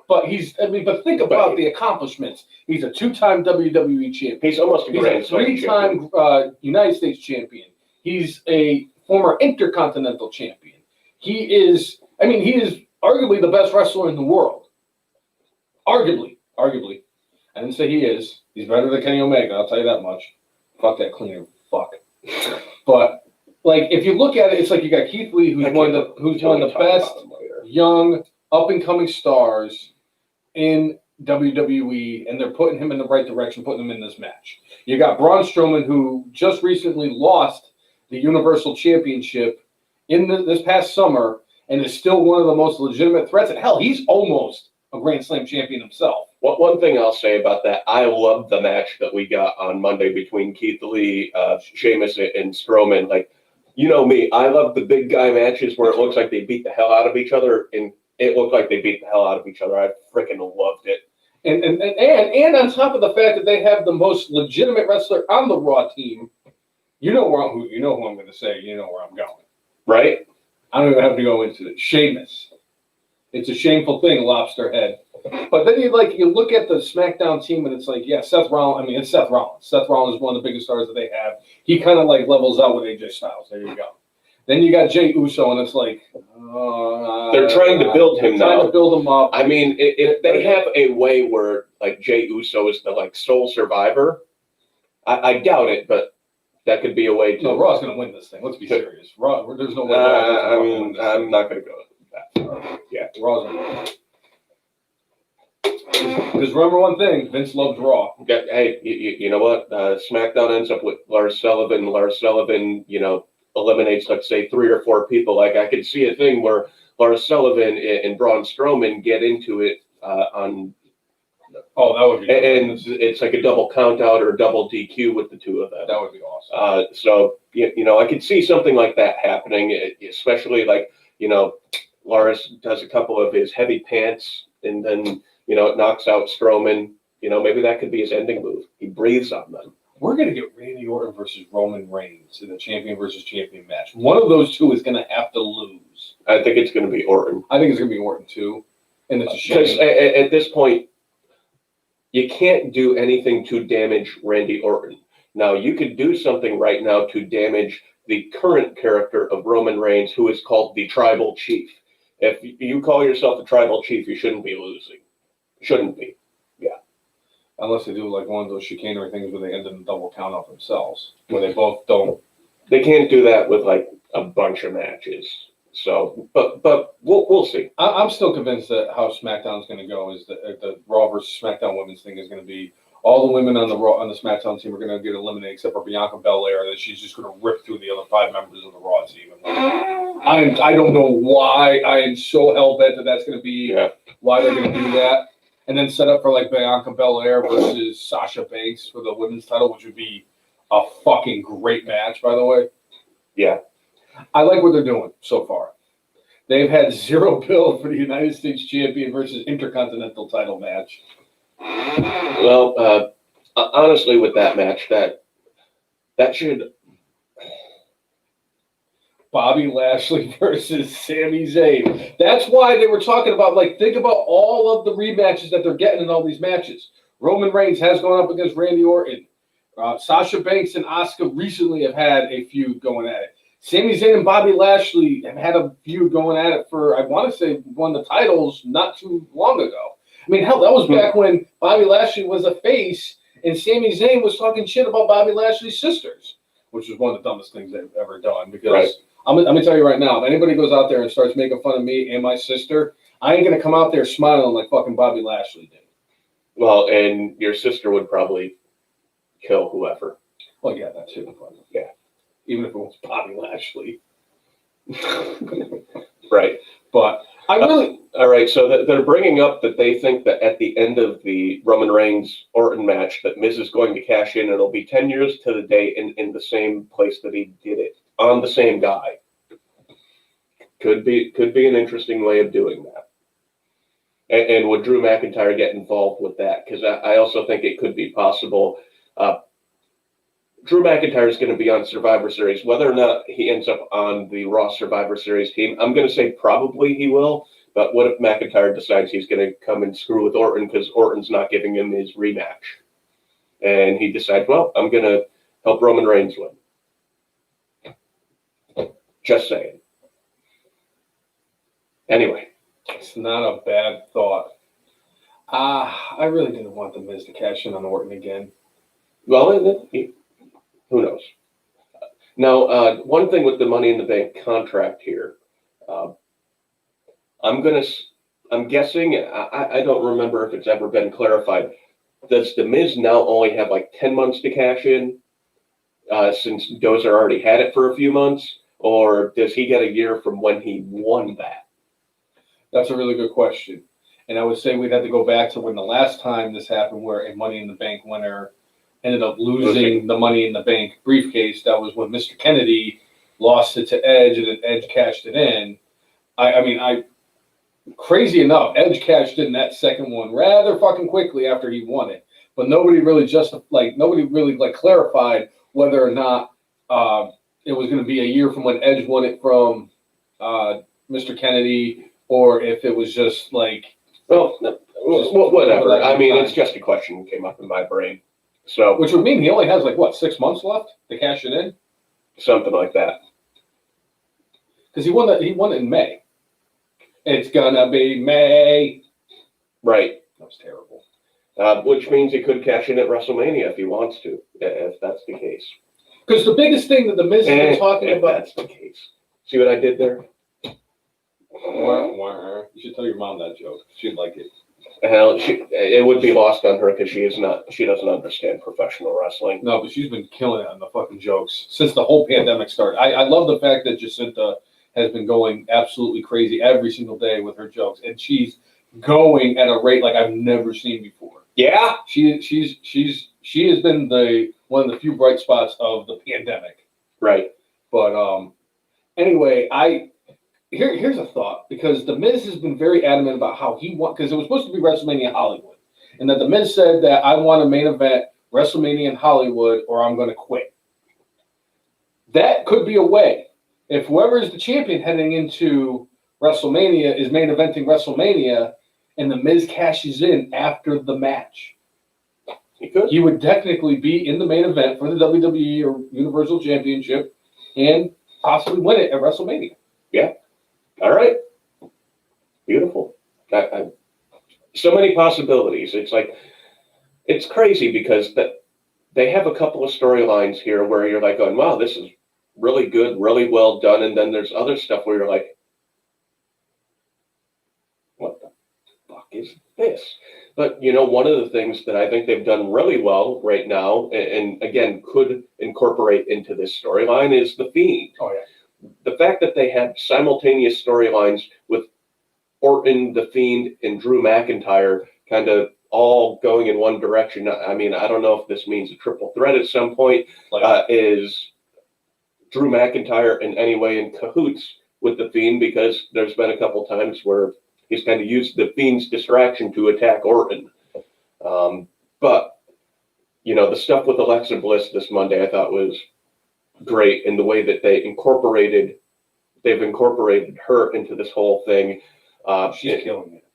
But think about the accomplishments. He's a 2-time WWE champion.
He's almost a Grand Slam
champion. 3-time United States champion. He's a former Intercontinental champion. He is arguably the best wrestler in the world. Arguably. I didn't say he is. He's better than Kenny Omega, I'll tell you that much. Fuck that cleaner. Fuck. But like, if you look at it, it's like you got Keith Lee, who's one of the best young up-and-coming stars in WWE, and they're putting him in the right direction, putting him in this match. You got Braun Strowman, who just recently lost the Universal Championship in this past summer, and is still one of the most legitimate threats. And hell, he's almost a Grand Slam champion himself.
One thing I'll say about that, I love the match that we got on Monday between Keith Lee, Sheamus, and Strowman. Like, you know me, I love the big guy matches where it looks like they beat the hell out of each other, and it looked like they beat the hell out of each other. I freaking loved it.
And on top of the fact that they have the most legitimate wrestler on the Raw team, you know who I'm going to say. You know where I'm going,
right?
I don't even have to go into it. Sheamus. It's a shameful thing, lobster head. But then you look at the SmackDown team, and it's like, yeah, Seth Rollins. It's Seth Rollins. Seth Rollins is one of the biggest stars that they have. He kind of like levels out with AJ Styles. There you go. Then you got Jey Uso, and it's like
they're trying to build him now.
Trying to build him up.
I mean, if they have a way where like Jey Uso is the like sole survivor, I doubt it, but That could be a way to.
No, Raw's going to win this thing. Let's be serious. Raw. There's no way. Raw
I'm not going to go that far. Yeah,
Raw's going to win. Because remember one thing, Vince loves Raw.
Hey, you know what? SmackDown ends up with Lars Sullivan. Lars Sullivan, eliminates, let's say, 3 or 4 people. Like, I could see a thing where Lars Sullivan and Braun Strowman get into it on.
Oh, that would be.
And it's like a double count out or double DQ with the 2 of them.
That would be awesome.
So I could see something like that happening, especially like Lars does a couple of his heavy pants and then it knocks out Strowman. Maybe that could be his ending move. He breathes on them.
We're going to get Randy Orton versus Roman Reigns in the champion versus champion match. One of those 2 is going to have to lose.
I think it's going to be Orton.
I think it's going to be Orton too, and it's a shame.
Because at this point, you can't do anything to damage Randy Orton. Now, you could do something right now to damage the current character of Roman Reigns, who is called the Tribal Chief. If you call yourself the Tribal Chief, you shouldn't be losing. Shouldn't be. Yeah.
Unless they do like one of those chicanery things where they end in a double count off themselves, where they both don't.
They can't do that with like a bunch of matches. So, but we'll see.
I'm still convinced that how SmackDown's going to go is that the Raw versus SmackDown women's thing is going to be all the women on the Raw on the SmackDown team are going to get eliminated except for Bianca Belair. That she's just going to rip through the other 5 members of the Raw team. I don't know why. I am so hell bent that that's going to be why they're going to do that, and then set up for like Bianca Belair versus Sasha Banks for the women's title, which would be a fucking great match, by the way.
Yeah.
I like what they're doing so far. They've had 0 build for the United States Champion versus Intercontinental title match.
Well, honestly, with that match, that should.
Bobby Lashley versus Sami Zayn. That's why they were talking about, like, think about all of the rematches that they're getting in all these matches. Roman Reigns has gone up against Randy Orton. Sasha Banks and Asuka recently have had a feud going at it. Sami Zayn and Bobby Lashley have had a feud going at it for, I want to say, won the titles not too long ago. I mean, hell, that was back when Bobby Lashley was a face and Sami Zayn was talking shit about Bobby Lashley's sisters, which was one of the dumbest things they've ever done. Because I'm going to tell you right now, if anybody goes out there and starts making fun of me and my sister, I ain't going to come out there smiling like fucking Bobby Lashley did.
Well, and your sister would probably kill whoever.
Well, yeah, that too.
Yeah.
Even if it was Bobby Lashley.
Right.
But I really...
all right, so they're bringing up that they think that at the end of the Roman Reigns-Orton match that Miz is going to cash in. It'll be 10 years to the day in the same place that he did it, on the same guy. Could be an interesting way of doing that. And would Drew McIntyre get involved with that? Because I also think it could be possible. Drew McIntyre is going to be on Survivor Series. Whether or not he ends up on the Raw Survivor Series team, I'm going to say probably he will. But what if McIntyre decides he's going to come and screw with Orton because Orton's not giving him his rematch? And he decides, well, I'm going to help Roman Reigns win. Just saying. Anyway.
It's not a bad thought. I really didn't want the Miz to cash in on Orton again.
Well, who knows? Now, one thing with the Money in the Bank contract here, I'm guessing, I don't remember if it's ever been clarified. Does the Miz now only have like 10 months to cash in, since Dozer already had it for a few months, or does he get a year from when he won that?
That's a really good question. And I would say we'd have to go back to when the last time this happened where a Money in the Bank winner ended up losing the Money in the Bank briefcase. That was when Mr. Kennedy lost it to Edge and then Edge cashed it in. Crazy enough, Edge cashed in that second one rather fucking quickly after he won it. But nobody really clarified whether or not it was going to be a year from when Edge won it from Mr. Kennedy, or if it was just like...
Well, whatever. I mean, it's just a question that came up in my brain. So,
which would mean he only has 6 months left to cash it in?
Something like that.
Because he won it in May. It's gonna be May.
Right.
That was terrible.
Which means he could cash in at WrestleMania if he wants to, if that's the case.
Because the biggest thing that the Miz has been talking
if
about.
That's the case. See what I did there?
You should tell your mom that joke. She'd like it.
Hell, it would be lost on her because she doesn't understand professional wrestling.
No, but she's been killing it on the fucking jokes since the whole pandemic started. I love the fact that Jacinta has been going absolutely crazy every single day with her jokes, and she's going at a rate like I've never seen before.
Yeah,
she has been one of the few bright spots of the pandemic.
Right.
But anyway, here's a thought, because the Miz has been very adamant about how he wants, because it was supposed to be WrestleMania Hollywood, and that the Miz said that I want a main event WrestleMania in Hollywood or I'm going to quit. That could be a way. If whoever is the champion heading into WrestleMania is main eventing WrestleMania, and the Miz cashes in after the match, he would technically be in the main event for the WWE or Universal Championship and possibly win it at WrestleMania.
Yeah. All right. Beautiful. So many possibilities. It's like, it's crazy because they have a couple of storylines here where you're like going, wow, this is really good, really well done. And then there's other stuff where you're like, what the fuck is this? But, one of the things that I think they've done really well right now, and again, could incorporate into this storyline, is the Fiend.
Oh, yeah.
The fact that they have simultaneous storylines with Orton, the Fiend, and Drew McIntyre kind of all going in one direction. I mean, I don't know if this means a triple threat at some point. Is Drew McIntyre in any way in cahoots with the Fiend? Because there's been a couple times where he's kind of used the Fiend's distraction to attack Orton. But, the stuff with Alexa Bliss this Monday I thought was great in the way that they've incorporated her into this whole thing.
She's killing it.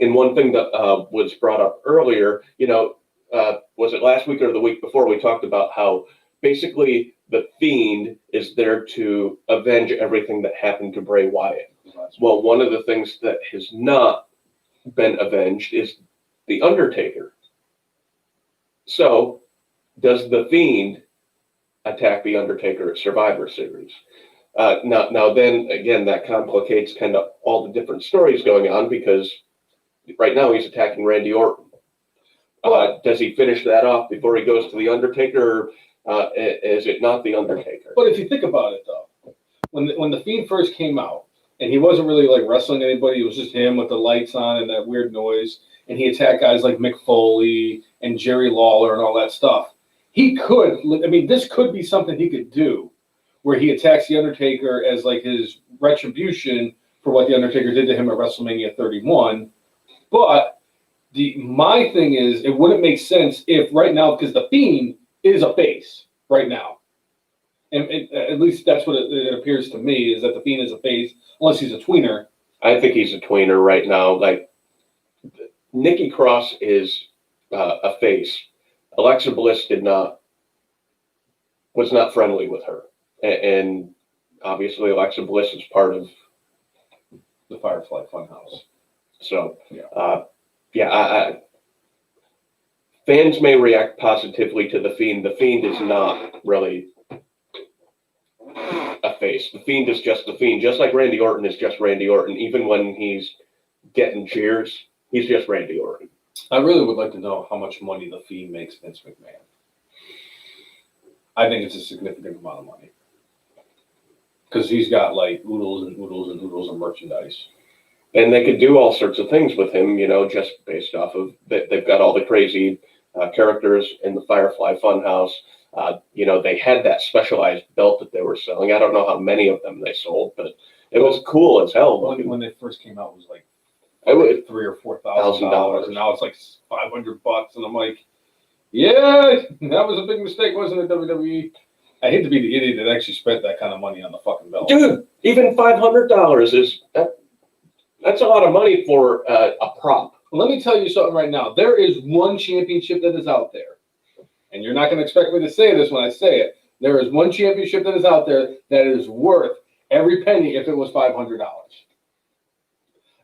And one thing that was brought up earlier, was it last week or the week before, we talked about how basically the Fiend is there to avenge everything that happened to Bray Wyatt. Well, one of the things that has not been avenged is the Undertaker. So does the Fiend attack the Undertaker at Survivor Series? Now, then again, that complicates kind of all the different stories going on, because right now he's attacking Randy Orton. Does he finish that off before he goes to the Undertaker? Or is it not the Undertaker?
But if you think about it, though, when the Fiend first came out, and he wasn't really like wrestling anybody, it was just him with the lights on and that weird noise, and he attacked guys like Mick Foley and Jerry Lawler and all that stuff. This could be something he could do, where he attacks the Undertaker as like his retribution for what the Undertaker did to him at WrestleMania 31. But my thing is, it wouldn't make sense if right now, because the Fiend is a face right now. And at least that's what it appears to me, is that the Fiend is a face, unless he's a tweener.
I think he's a tweener right now. Like, Nikki Cross is a face. Alexa Bliss was not friendly with her. And obviously Alexa Bliss is part of
the Firefly Funhouse.
So, fans may react positively to the Fiend. The Fiend is not really a face. The Fiend is just the Fiend. Just like Randy Orton is just Randy Orton. Even when he's getting cheers, he's just Randy Orton.
I really would like to know how much money the Fiend makes Vince McMahon. I think it's a significant amount of money. Because he's got like oodles and oodles and oodles of merchandise.
And they could do all sorts of things with him, just based off of they've got all the crazy characters in the Firefly Funhouse. They had that specialized belt that they were selling. I don't know how many of them they sold, but it was cool as hell.
When they first came out, it was like $3,000 or $4,000, and now it's like $500, and I'm like, yeah, that was a big mistake, wasn't it, WWE? I hate to be the idiot that actually spent that kind of money on the fucking belt.
Dude, even $500 is that's a lot of money for a prop.
Let me tell you something right now. There is one championship that is out there, and you're not going to expect me to say this when I say it. There is one championship that is out there that is worth every penny if it was $500.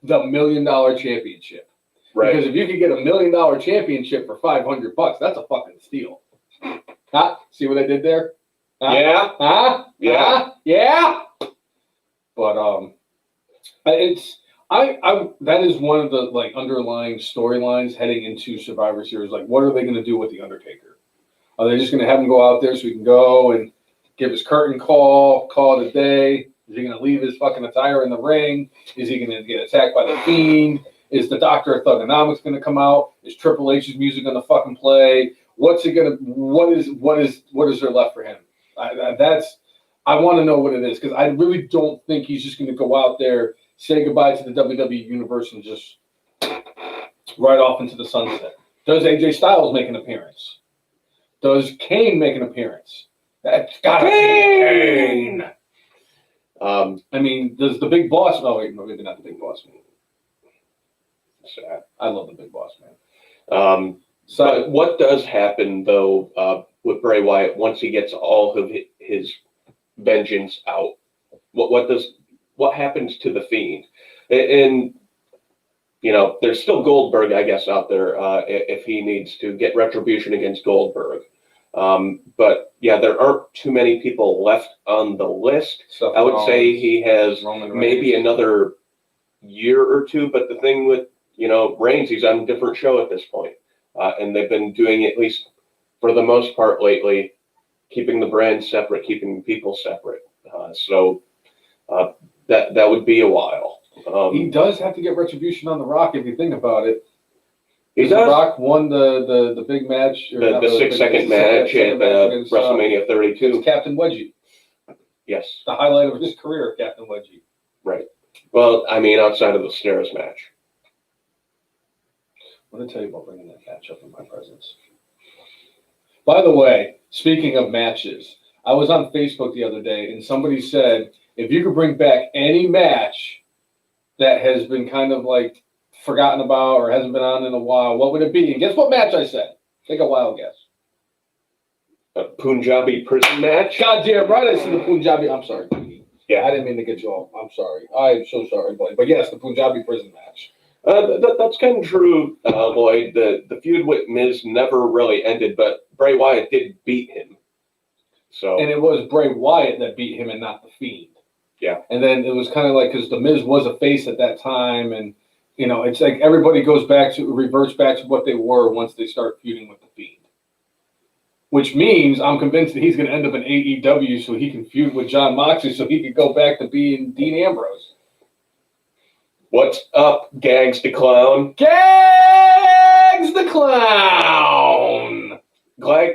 The $1 Million Championship.
Right.
Because if you could get $1 Million Championship for $500, that's a fucking steal. See what I did there?
Yeah. Yeah.
Yeah. But that is one of the like underlying storylines heading into Survivor Series. Like, what are they going to do with the Undertaker? Are they just going to have him go out there so he can go and give his curtain call it a day? Is he going to leave his fucking attire in the ring? Is he going to get attacked by the Fiend? Is the Doctor of Thugonomics going to come out? Is Triple H's music going to fucking play? What's he going to? What is there left for him? I want to know what it is because I really don't think he's just going to go out there, say goodbye to the WWE universe, and just right off into the sunset. Does AJ Styles make an appearance? Does Kane make an appearance? That's gotta be Kane. I mean, does the Big Boss? Oh wait, no, maybe not the Big Boss Man. Sad. I love the Big Boss Man.
But what does happen though with Bray Wyatt once he gets all of his vengeance out? What happens to the Fiend? And you know, there's still Goldberg, I guess, out there if he needs to get retribution against Goldberg. But yeah, there aren't too many people left on the list. I would say he has maybe another year or two. But the thing with, Reigns, he's on a different show at this point. And they've been doing, at least for the most part lately, keeping the brand separate, keeping people separate. So that would be a while.
He does have to get retribution on The Rock if you think about it.
He does.
The Rock won the big match.
The 6-second match at WrestleMania 32.
Against Captain Wedgie.
Yes.
The highlight of his career, Captain Wedgie.
Right. Well, I mean, outside of the Stairs match.
I'm going to tell you about bringing that match up in my presence. By the way, speaking of matches, I was on Facebook the other day, and somebody said, if you could bring back any match that has been kind of like forgotten about or hasn't been on in a while, what would it be? And guess what match I said? Take a wild guess.
A Punjabi prison match?
Goddamn right, I said the Punjabi. I'm sorry.
Yeah.
I didn't mean to get you off. I'm sorry. I'm so sorry, Blake. But yes, the Punjabi prison match.
That's kind of true, Lloyd. The feud with Miz never really ended, but Bray Wyatt did beat him.
And it was Bray Wyatt that beat him and not the Fiend.
Yeah.
And then it was kind of like, because the Miz was a face at that time, and it's like everybody reverts back to what they were once they start feuding with the Fiend. Which means I'm convinced that he's going to end up in AEW so he can feud with John Moxley so he could go back to being Dean Ambrose.
What's up, Gags the Clown?
Gags the Clown!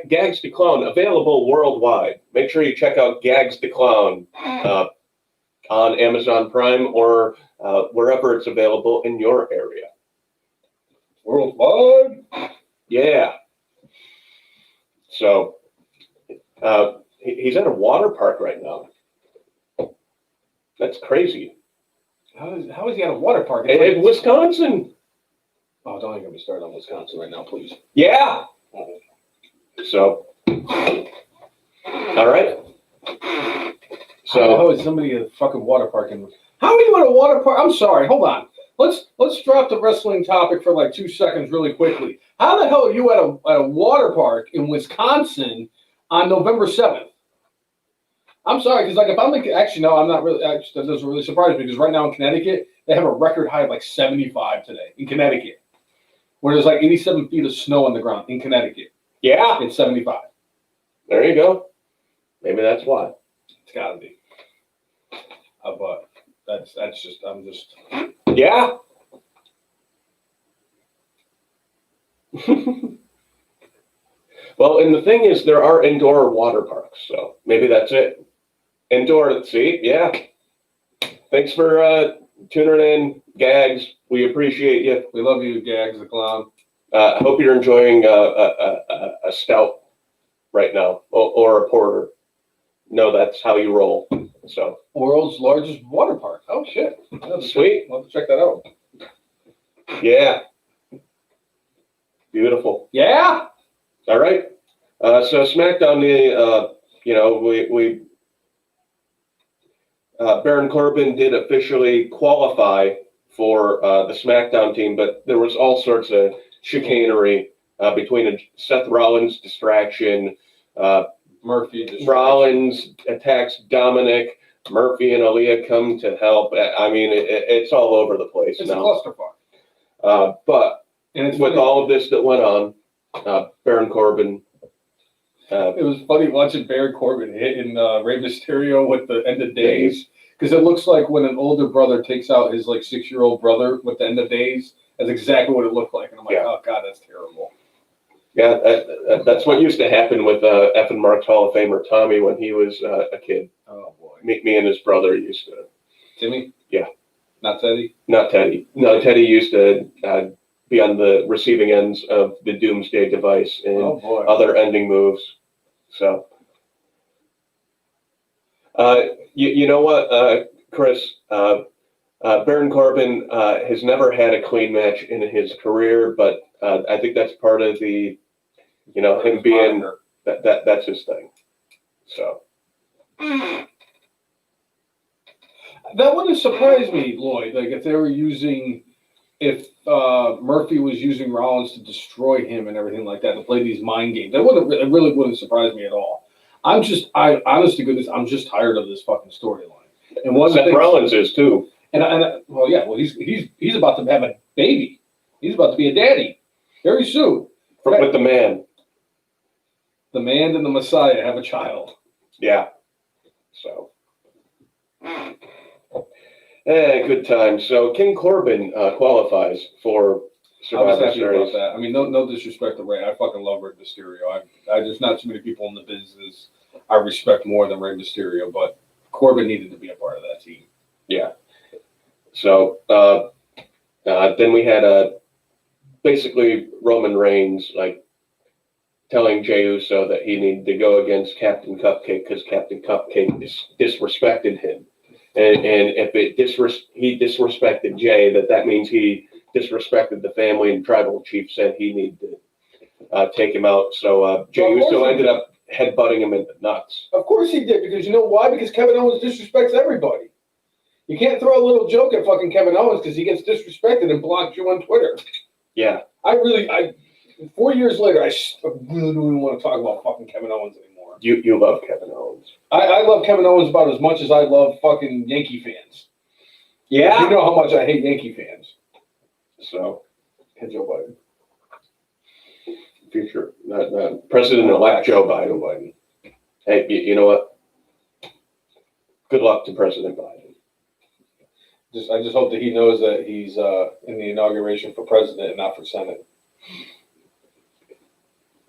Gags the Clown, available worldwide. Make sure you check out Gags the Clown on Amazon Prime or wherever it's available in your area.
Worldwide?
Yeah. So, he's at a water park right now. That's crazy.
How is he at a water park?
In Wisconsin.
Oh, don't even get me started on Wisconsin right now, please.
Yeah. So, all right. So,
how is somebody at a fucking water park? How are you at a water park? I'm sorry. Hold on. Let's drop the wrestling topic for like 2 seconds really quickly. How the hell are you at a water park in Wisconsin on November 7th? I'm sorry, because if I'm actually no, I'm not really. That doesn't really surprise me because right now in Connecticut they have a record high of like 75 today in Connecticut, where there's like 87 feet of snow on the ground in Connecticut.
Yeah,
it's 75.
There you go. Maybe that's why.
It's gotta be. But that's just
Yeah. Well, and the thing is, there are indoor water parks, so maybe that's it. Indoor, see? Yeah. Thanks for tuning in, Gags. We appreciate you.
We love you, Gags the Clown.
I hope you're enjoying a stout right now, or a porter. No, that's how you roll. So,
world's largest water park. Oh, shit.
Sweet.
I'll have to check that out.
Yeah. Beautiful.
Yeah.
All right. So SmackDown, Baron Corbin did officially qualify for the SmackDown team, but there was all sorts of chicanery between Seth Rollins distraction,
Murphy destroys.
Rollins attacks Dominic. Murphy and Aaliyah come to help. I mean, it's all over the place
It's
now.
a clusterfuck.
But
and it's
with
funny.
all of this that went on, Baron Corbin.
It was funny watching Baron Corbin hitting Rey Mysterio with the end of days, because it looks like when an older brother takes out his like 6-year-old brother with the end of days. That's exactly what it looked like, and I'm like, oh god, that's terrible.
Yeah, that's what used to happen with F and Mark's Hall of Famer Tommy when he was a kid.
Oh boy.
Me and his brother used to.
Timmy?
Yeah.
Not Teddy?
Not Teddy. No, Teddy used to be on the receiving ends of the Doomsday device and other ending moves. So, you know what, Chris? Baron Corbin has never had a clean match in his career, but I think that's part of the, him being that's his thing. So.
That wouldn't surprise me, Lloyd. Like if Murphy was using Rollins to destroy him and everything like that, to play these mind games, it really wouldn't surprise me at all. Honest to goodness, I'm just tired of this fucking storyline. And
Seth Rollins is too.
He's about to have a baby. He's about to be a daddy very soon.
With the man.
The man and the Messiah have a child.
Yeah. So. Good time. So King Corbin qualifies for Survivor Series.
About that. I mean, no disrespect to Rey. I fucking love Rey Mysterio. There's not too many people in the business I respect more than Rey Mysterio, but Corbin needed to be a part of that team.
Yeah. So then we had basically Roman Reigns telling Jey Uso that he needed to go against Captain Cupcake because Captain Cupcake disrespected him. And if he disrespected Jey, that means he disrespected the family, and Tribal Chief said he needed to take him out. So Jey Uso ended up headbutting him in the nuts.
Of course he did, because you know why? Because Kevin Owens disrespects everybody. You can't throw a little joke at fucking Kevin Owens because he gets disrespected and blocked you on Twitter.
Yeah.
4 years later, I really don't want to talk about fucking Kevin Owens anymore.
You love Kevin Owens.
I love Kevin Owens about as much as I love fucking Yankee fans.
Yeah.
You know how much I hate Yankee fans.
So,
and Joe Biden.
Future President-elect Joe Biden. Hey, you know what? Good luck to President Biden.
I just hope that he knows that he's in the inauguration for president and not for Senate.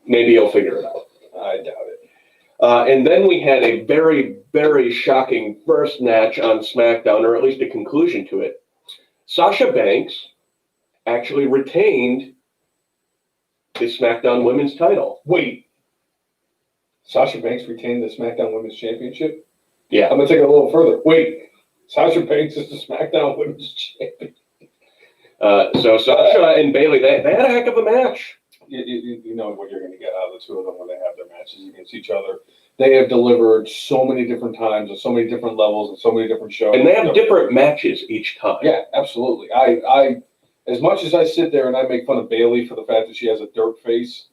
Maybe he'll figure it out.
I doubt it.
And then we had a very, very shocking first match on SmackDown, or at least a conclusion to it. Sasha Banks actually retained the SmackDown Women's title.
Wait. Sasha Banks retained the SmackDown Women's Championship?
Yeah.
I'm going to take it a little further. Wait. Sasha Banks is the SmackDown Women's Champion.
So Sasha and Bayley, they had a heck of a match.
You know what you're going to get out of the two of them when they have their matches against each other. They have delivered so many different times and so many different levels and so many different shows.
And they have different matches each time.
Yeah, absolutely. I as much as I sit there and I make fun of Bayley for the fact that she has a dirt face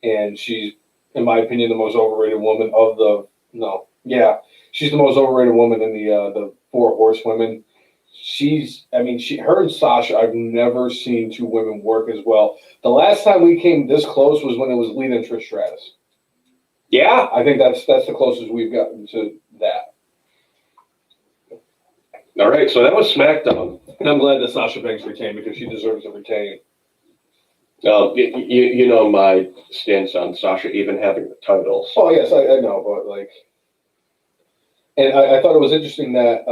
and she's, in my opinion, the most overrated woman of the she's the most overrated woman in the Four Horsewomen. Her and Sasha, I've never seen two women work as well. The last time we came this close was when it was Lita and Trish Stratus.
Yeah.
I think that's the closest we've gotten to that.
All right, so that was SmackDown.
And I'm glad that Sasha Banks retained because she deserves to retain.
You know my stance on Sasha even having the titles.
Oh, yes, I know, but and I thought it was interesting that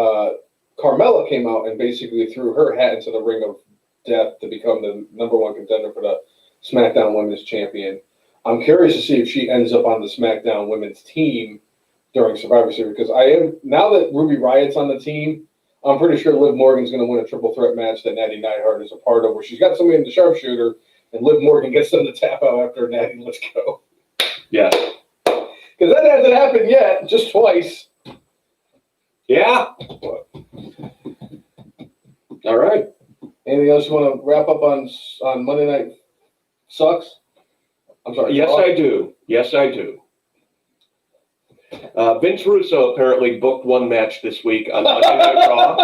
Carmella came out and basically threw her hat into the ring of death to become the number one contender for the SmackDown Women's Champion. I'm curious to see if she ends up on the SmackDown Women's team during Survivor Series, because now that Ruby Riot's on the team, I'm pretty sure Liv Morgan's going to win a triple threat match that Natty Neidhart is a part of, where she's got somebody in the sharpshooter and Liv Morgan gets them to tap out after Natty lets go.
Yeah.
Because that hasn't happened yet, just twice.
Yeah. All right.
Anything else you want to wrap up on Monday Night Sucks? I'm sorry.
Yes, I do. Vince Russo apparently booked one match this week on Monday Night Raw.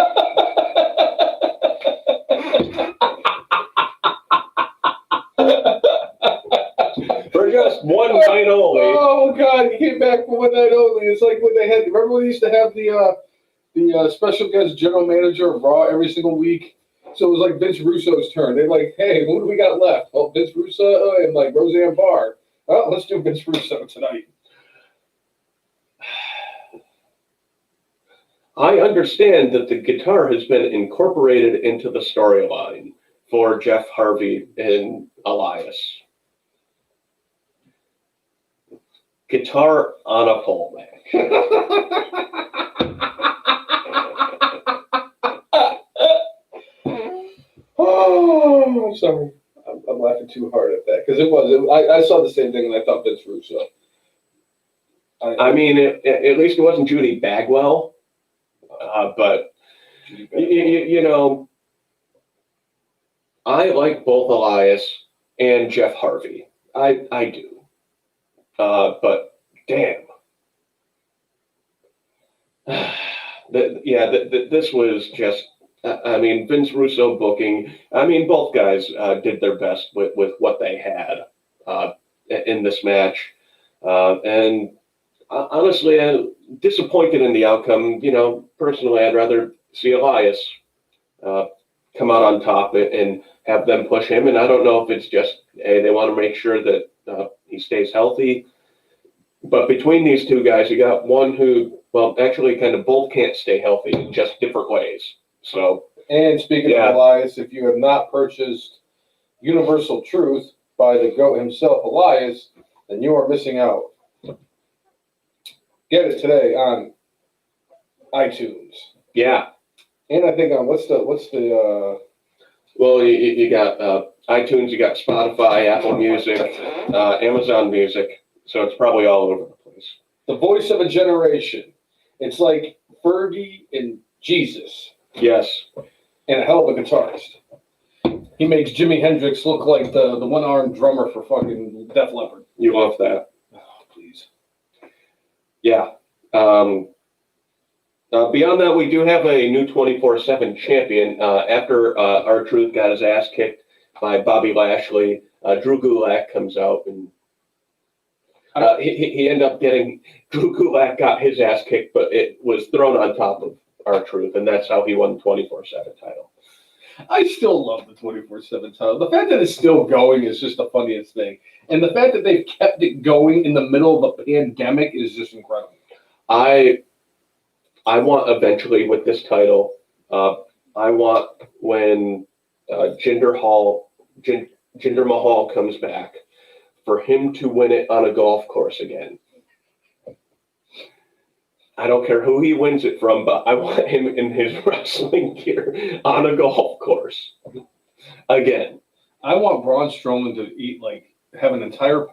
For just one night only.
Oh God, he came back for one night only. It's like when they had. Remember when they used to have the special guest general manager of Raw every single week. So it was like Vince Russo's turn. They're like, hey, what do we got left? Oh, Vince Russo and like Roseanne Barr. Well, let's do Vince Russo tonight.
I understand that the guitar has been incorporated into the storyline for Jeff Hardy and Elias. Guitar on a pole match.
Oh, I'm sorry. I'm laughing too hard at that because I saw the same thing and I thought Vince Russo.
I mean, at least it wasn't Judy Bagwell, but you know, I like both Elias and Jeff Hardy. I do. But damn, this was just. I mean, Vince Russo booking. I mean, both guys did their best with what they had in this match, and honestly, I'm disappointed in the outcome. You know, personally, I'd rather see Elias come out on top and have them push him. And I don't know if it's just they want to make sure that he stays healthy. But between these two guys, you got one who, well, actually, kind of both can't stay healthy in just different ways. So,
and speaking of Elias, if you have not purchased Universal Truth by the GOAT himself, Elias, then you are missing out. Get it today on iTunes.
Yeah,
and I think on what's the
well, you got iTunes, you got Spotify, Apple Music, Amazon Music, so it's probably all over the place.
The voice of a generation. It's like Fergie and Jesus.
Yes.
And a hell of a guitarist. He makes Jimi Hendrix look like the one-armed drummer for fucking Def Leppard.
You love that.
Oh, please.
Yeah. Beyond that, we do have a new 24/7 champion. After R-Truth got his ass kicked by Bobby Lashley, Drew Gulak comes out and he ended up getting, Drew Gulak got his ass kicked, but it was thrown on top of R-Truth, and that's how he won the 24/7 title.
I still love the 24/7 title. The fact that it's still going is just the funniest thing. And the fact that they've kept it going in the middle of a pandemic is just incredible.
I want eventually with this title, I want when Jinder Mahal comes back, for him to win it on a golf course again. I don't care who he wins it from, but I want him in his wrestling gear on a golf course again.
I want Braun Strowman to have an entire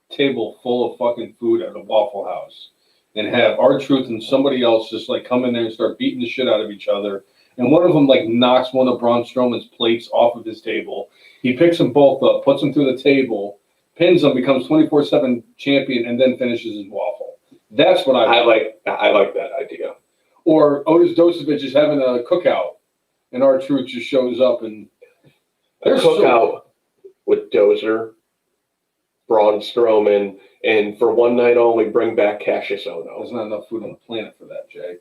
table full of fucking food at a Waffle House and have R-Truth and somebody else just come in there and start beating the shit out of each other. And one of them knocks one of Braun Strowman's plates off of his table. He picks them both up, puts them through the table, pins them, becomes 24/7 champion, and then finishes his waffle. That's what I
like that idea.
Or Otis Dosevich is having a cookout, and R-Truth just shows up and
there's a cookout with Dozer, Braun Strowman, and for one night only, bring back Cassius Ohno.
There's not enough food on the planet for that, Jay.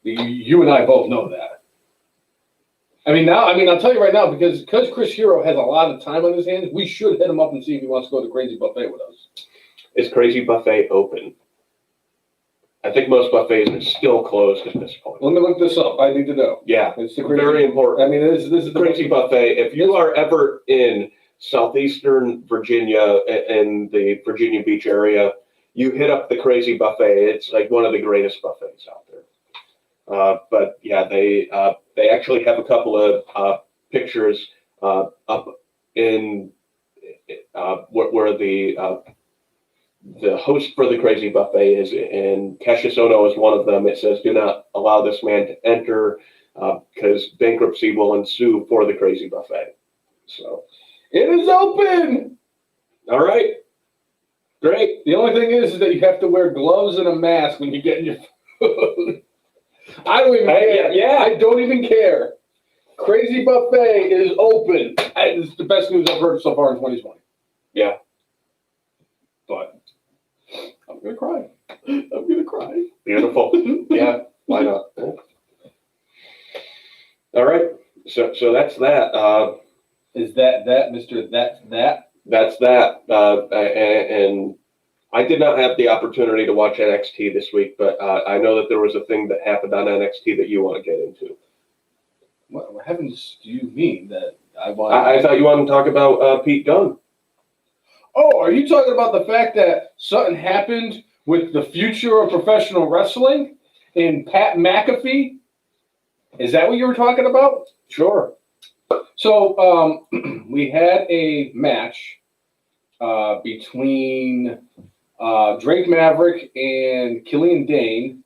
You and I both know that. I'll tell you right now, because Chris Hero has a lot of time on his hands, we should hit him up and see if he wants to go to Crazy Buffet with us. Is
Crazy Buffet open? I think most buffets are still closed at this point.
Let me look this up. I need to know.
Yeah, it's very important.
This is the
Crazy Buffet. If you are ever in southeastern Virginia and the Virginia Beach area, you hit up the Crazy Buffet. It's one of the greatest buffets out there. But yeah, they actually have a couple of pictures up in where the host for the Crazy Buffet is, and Cassius Ohno is one of them. It says, "Do not allow this man to enter, because bankruptcy will ensue for the Crazy Buffet." So, it is open. All right. Great.
The only thing is that you have to wear gloves and a mask when you get in your food. I don't even care.
Yeah.
I don't even care. Crazy Buffet is open. It's the best news I've heard so far in 2020.
Yeah.
But I'm going to cry. I'm going to cry.
Beautiful. Yeah. Why not? All right. So that's that.
Is that, Mr. That's that?
That's that. And I did not have the opportunity to watch NXT this week, but I know that there was a thing that happened on NXT that you want to get into.
What heavens do you mean that I want?
I thought you wanted to talk about Pete Dunne.
Oh, are you talking about the fact that something happened with the future of professional wrestling in Pat McAfee? Is that what you were talking about?
Sure.
So we had a match between Drake Maverick and Killian Dane,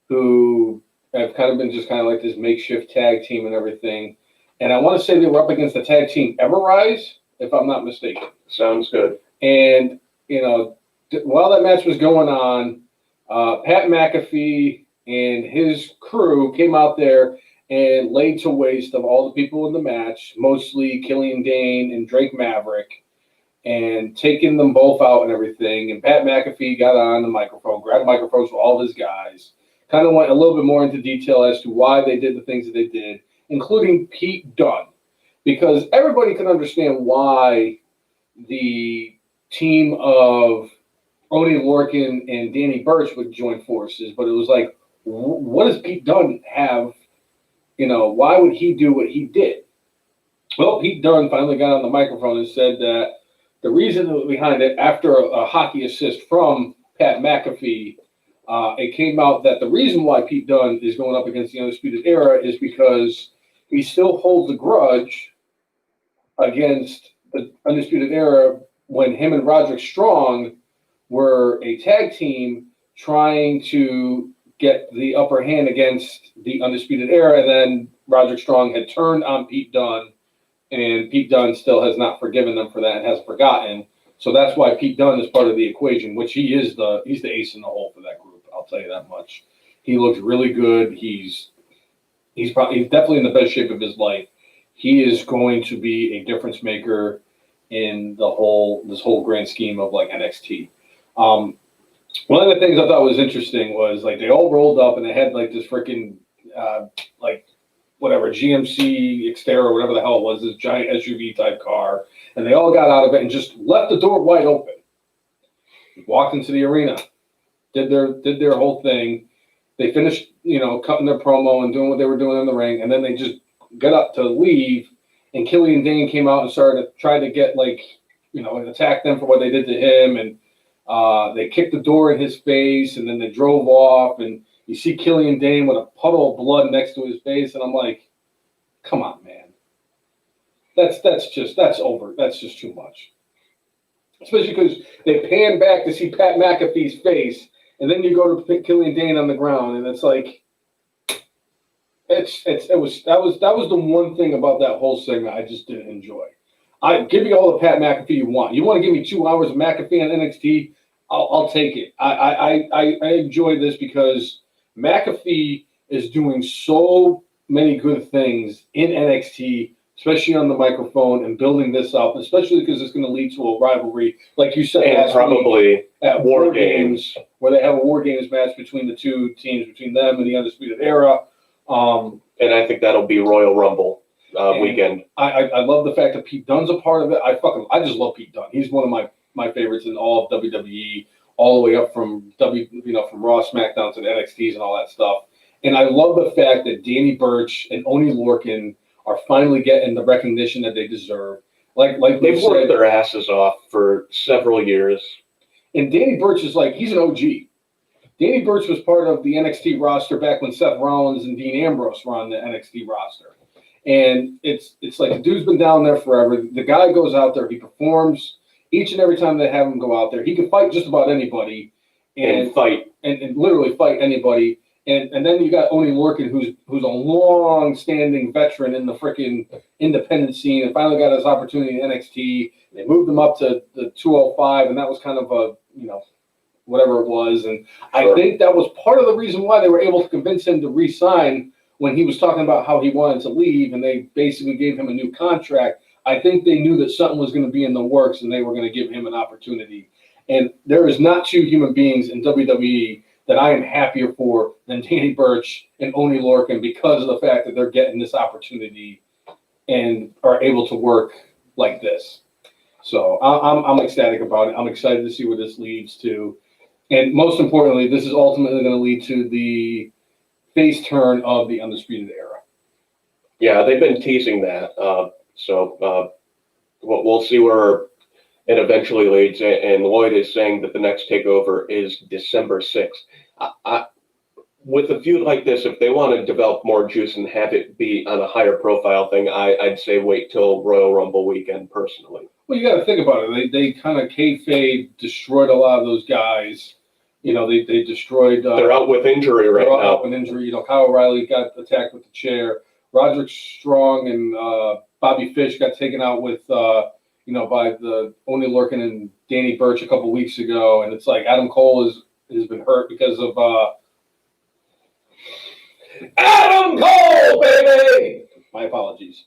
who have kind of been just kind of like this makeshift tag team and everything. And I want to say they were up against the tag team Everrise, if I'm not mistaken.
Sounds good.
And, while that match was going on, Pat McAfee and his crew came out there and laid to waste of all the people in the match, mostly Killian Dane and Drake Maverick, and taking them both out and everything. And Pat McAfee got on the microphone, grabbed microphones for all of his guys, kind of went a little bit more into detail as to why they did the things that they did, including Pete Dunne, because everybody can understand why the team of Oney Lorcan and Danny Burch would join forces, but it was like, what does Pete Dunne have? Why would he do what he did? Well, Pete Dunne finally got on the microphone and said that the reason behind it, after a hockey assist from Pat McAfee, it came out that the reason why Pete Dunne is going up against the Undisputed Era is because he still holds a grudge against the Undisputed Era when him and Roderick Strong were a tag team trying to get the upper hand against the Undisputed Era, and then Roderick Strong had turned on Pete Dunne, and Pete Dunne still has not forgiven them for that and hasn't forgotten. So that's why Pete Dunne is part of the equation, which he's the ace in the hole for that group. I'll tell you that much. He looks really good. He's definitely in the best shape of his life. He is going to be a difference maker in this whole grand scheme of like NXT. One of the things I thought was interesting was like they all rolled up and they had like this freaking GMC Xterra or whatever the hell it was, this giant SUV type car, and they all got out of it and just left the door wide open. Walked into the arena, did their whole thing. They finished, cutting their promo and doing what they were doing in the ring, and then they just got up to leave. And Killian Dane came out and started to try to get attack them for what they did to him, and they kicked the door in his face, and then they drove off, and you see Killian Dane with a puddle of blood next to his face, and I'm like, come on, man. That's over. That's just too much. Especially because they pan back to see Pat McAfee's face, and then you go to Killian Dane on the ground, and it's like, that was the one thing about that whole segment I just didn't enjoy. Give me all the Pat McAfee you want. You want to give me 2 hours of McAfee on NXT? I'll take it. I enjoy this because McAfee is doing so many good things in NXT, especially on the microphone and building this up, especially because it's going to lead to a rivalry, like you said,
and probably
at
War Games,
where they have a War Games match between the two teams, between them and the Undisputed Era.
And I think that'll be Royal Rumble weekend.
I love the fact that Pete Dunne's a part of it. I just love Pete Dunne. He's one of my favorites in all of WWE, all the way up from from Raw, SmackDown to the NXTs and all that stuff. And I love the fact that Danny Burch and Oney Lorcan are finally getting the recognition that they deserve. Like
they've worked their asses off for several years.
And Danny Burch is he's an OG. Danny Burch was part of the NXT roster back when Seth Rollins and Dean Ambrose were on the NXT roster. And it's like the dude's been down there forever. The guy goes out there, he performs each and every time they have him go out there. He can fight just about anybody and literally fight anybody. And then you got Oney Lorcan, who's a long-standing veteran in the freaking independent scene, and finally got his opportunity in NXT. They moved him up to the 205, and that was kind of a, whatever it was. And I think that was part of the reason why they were able to convince him to re-sign when he was talking about how he wanted to leave, and they basically gave him a new contract. I think they knew that something was going to be in the works, and they were going to give him an opportunity. And there is not two human beings in WWE that I am happier for than Danny Burch and Oney Lorcan, because of the fact that they're getting this opportunity and are able to work like this. So I'm ecstatic about it. I'm excited to see where this leads to. And most importantly, this is ultimately going to lead to the face turn of the Undisputed Era.
Yeah, they've been teasing that. So we'll see where it eventually leads. And Lloyd is saying that the next takeover is December 6th. With a feud like this, if they want to develop more juice and have it be on a higher profile thing, I'd say wait till Royal Rumble weekend personally.
Well, you got to think about it. They kind of kayfabe destroyed a lot of those guys. They destroyed.
They're out with injury right now.
Out with injury. Kyle O'Reilly got attacked with the chair. Roderick Strong and Bobby Fish got taken out with, by the Oney Lorcan and Danny Burch a couple weeks ago. And it's like Adam Cole has been hurt because of Adam Cole, baby. My apologies.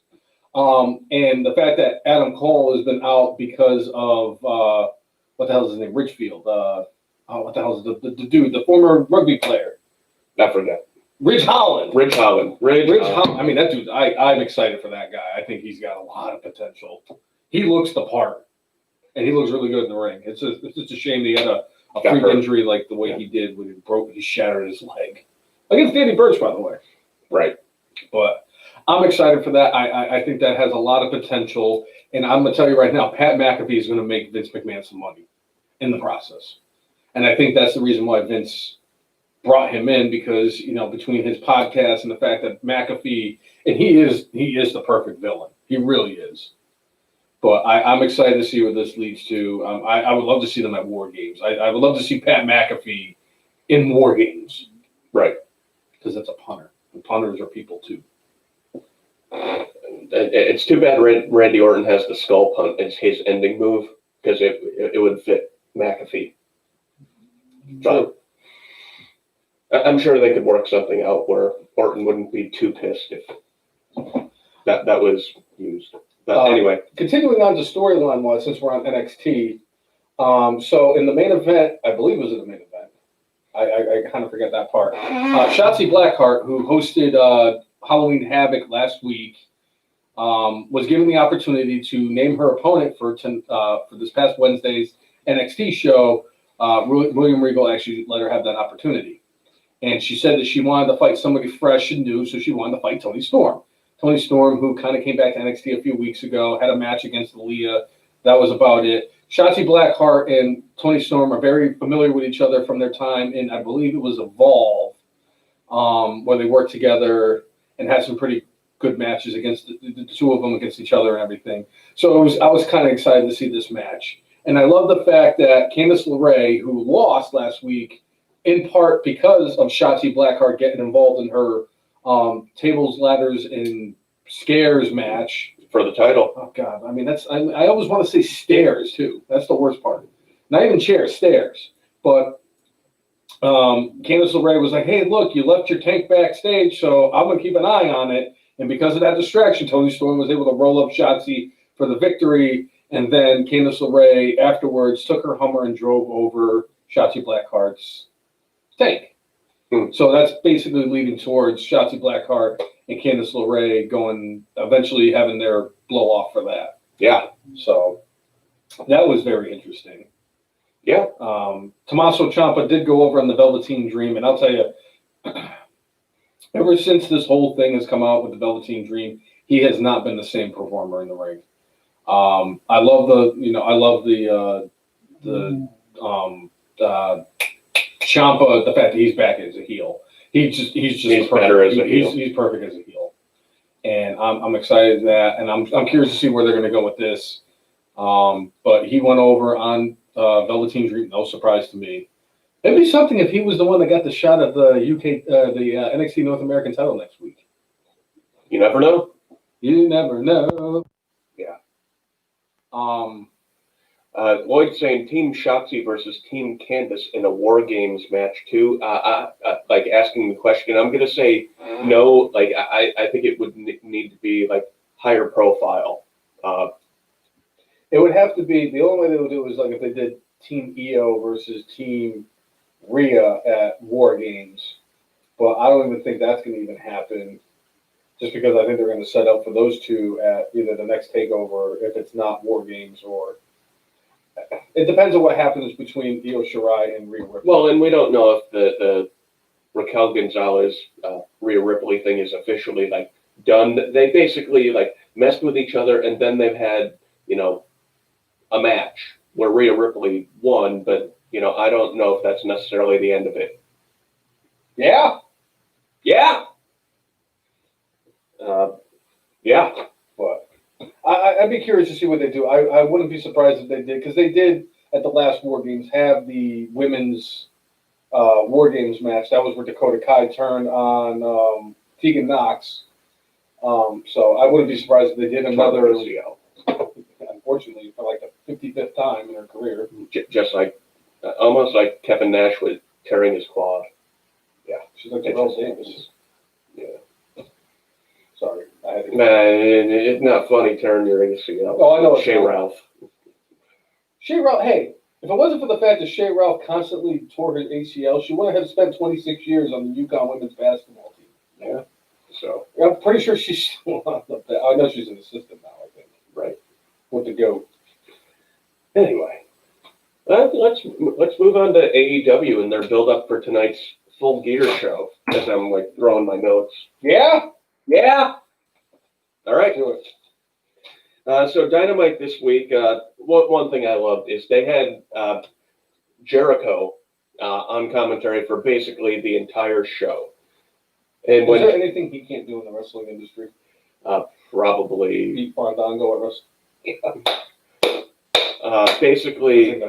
And the fact that Adam Cole has been out because of what the hell is his name? Richfield. What the hell is the dude, the former rugby player?
I forget.
Ridge Holland.
Ridge Holland.
I mean, that dude, I'm excited for that guy. I think he's got a lot of potential. He looks the part, and he looks really good in the ring. It's just a shame he had a freak injury like the way he did when he shattered his leg. Against Danny Burch, by the way.
Right.
But I'm excited for that. I think that has a lot of potential. And I'm going to tell you right now, Pat McAfee is going to make Vince McMahon some money in the process. And I think that's the reason why Vince brought him in, because, between his podcast and the fact that McAfee, and he is the perfect villain. He really is. But I'm excited to see where this leads to. I would love to see them at War Games. I would love to see Pat McAfee in War Games.
Right.
Because that's a punter. And punters are people too.
It's too bad Randy Orton has the skull punt as his ending move, because it would fit McAfee. But I'm sure they could work something out where Orton wouldn't be too pissed if that was used. But anyway.
Continuing on to storyline-wise, since we're on NXT, so in the main event, I believe it was in the main event, I kind of forget that part. Shotzi Blackheart, who hosted Halloween Havoc last week, was given the opportunity to name her opponent for this past Wednesday's NXT show. William Regal actually let her have that opportunity. And she said that she wanted to fight somebody fresh and new, so she wanted to fight Toni Storm. Toni Storm, who kind of came back to NXT a few weeks ago, had a match against Aaliyah. That was about it. Shotzi Blackheart and Toni Storm are very familiar with each other from their time in, I believe it was Evolve, where they worked together and had some pretty good matches against the two of them against each other and everything. So I was kind of excited to see this match. And I love the fact that Candice LeRae, who lost last week, in part because of Shotzi Blackheart getting involved in her tables, ladders, and scares match
for the title.
Oh God! I mean, I always want to say stairs too. That's the worst part. Not even chairs, stairs. But Candice LeRae was like, "Hey, look, you left your tank backstage, so I'm gonna keep an eye on it." And because of that distraction, Toni Storm was able to roll up Shotzi for the victory. And then Candice LeRae afterwards took her Hummer and drove over Shotzi Blackheart's tank. So that's basically leading towards Shotzi Blackheart and Candice LeRae eventually having their blow off for that.
Yeah.
So that was very interesting.
Yeah.
Tommaso Ciampa did go over on the Velveteen Dream, and I'll tell you, ever since this whole thing has come out with the Velveteen Dream, he has not been the same performer in the ring. I love Ciampa, the fact that he's back as a heel. He's perfect.
Better as a heel.
He's perfect as a heel, and I'm excited that, and I'm curious to see where they're going to go with this. But he went over on Velveteen Dream, no surprise to me. It'd be something if he was the one that got the shot at the NXT North American title next week.
You never know.
You never know.
Yeah.
Lloyd
saying Team Shotzi versus Team Candice in a War Games match too. Like asking the question, I'm gonna say no. Like I think it would need to be like higher profile.
It would have to be, the only way they would do it is like if they did Team EO versus Team Rhea at War Games. But I don't even think that's going to even happen, just because I think they're going to set up for those two at either the next TakeOver, if it's not War Games, or it depends on what happens between Io Shirai and Rhea Ripley.
Well, and we don't know if the Raquel Gonzalez Rhea Ripley thing is officially like done. They basically like messed with each other, and then they've had, you know, a match where Rhea Ripley won, but, you know, I don't know if that's necessarily the end of it.
Yeah.
Yeah. Yeah.
But I'd be curious to see what they do. I wouldn't be surprised if they did, because they did at the last War Games have the women's War Games match. That was where Dakota Kai turned on Tegan Knox. So I wouldn't be surprised if they did another. Unfortunately, for like the 55th time in her career.
Just like, almost like Kevin Nash was tearing his quad.
Yeah, she's like Terrell Davis.
Yeah.
Sorry, I had to.
It's not funny tearing your ACL.
Oh, I know.
Shea Ralph.
Hey, if it wasn't for the fact that Shea Ralph constantly tore her ACL, she wouldn't have spent 26 years on the UConn women's basketball team.
Yeah. So
I'm pretty sure she's still on the. I know she's in the system now, I think.
Right.
With the GOAT.
Anyway, let's move on to AEW and their build up for tonight's Full Gear show. As I'm like throwing my notes.
Yeah.
All right.
Do it.
So Dynamite this week. One thing I loved is they had Jericho on commentary for basically the entire show. And
is there anything he can't do in the wrestling industry?
Probably
beat Fandango at wrestling.
Basically,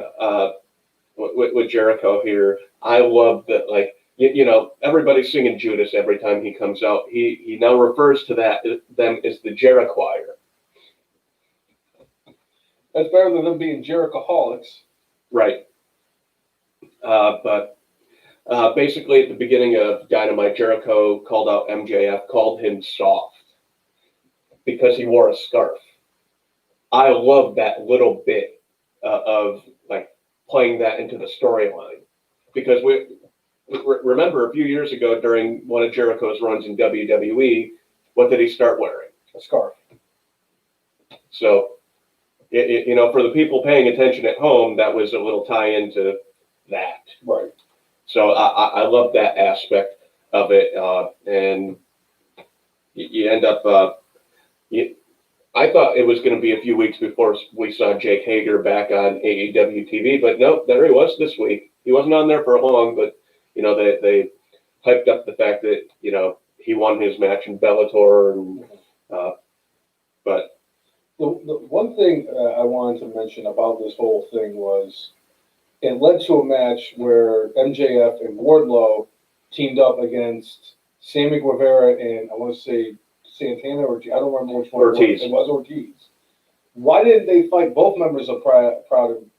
with Jericho here, I love that. Like you know, everybody's singing Judas every time he comes out. He now refers to them as the Jerichoir.
That's better than them being Jerichoholics.
Right. But basically, at the beginning of Dynamite, Jericho called out MJF, called him soft because he wore a scarf. I love that little bit of like playing that into the storyline, because we remember a few years ago during one of Jericho's runs in WWE, what did he start wearing?
A scarf.
So, you know, for the people paying attention at home, that was a little tie into that.
Right.
So I love that aspect of it, and you end up. I thought it was going to be a few weeks before we saw Jake Hager back on AEW TV, but nope, there he was this week. He wasn't on there for long, but you know they hyped up the fact that, you know, he won his match in Bellator, and but
the one thing I wanted to mention about this whole thing was it led to a match where MJF and Wardlow teamed up against Sammy Guevara and I want to say Santana or I don't remember which one
Ortiz.
It was Ortiz. Why didn't they fight both members of Proud and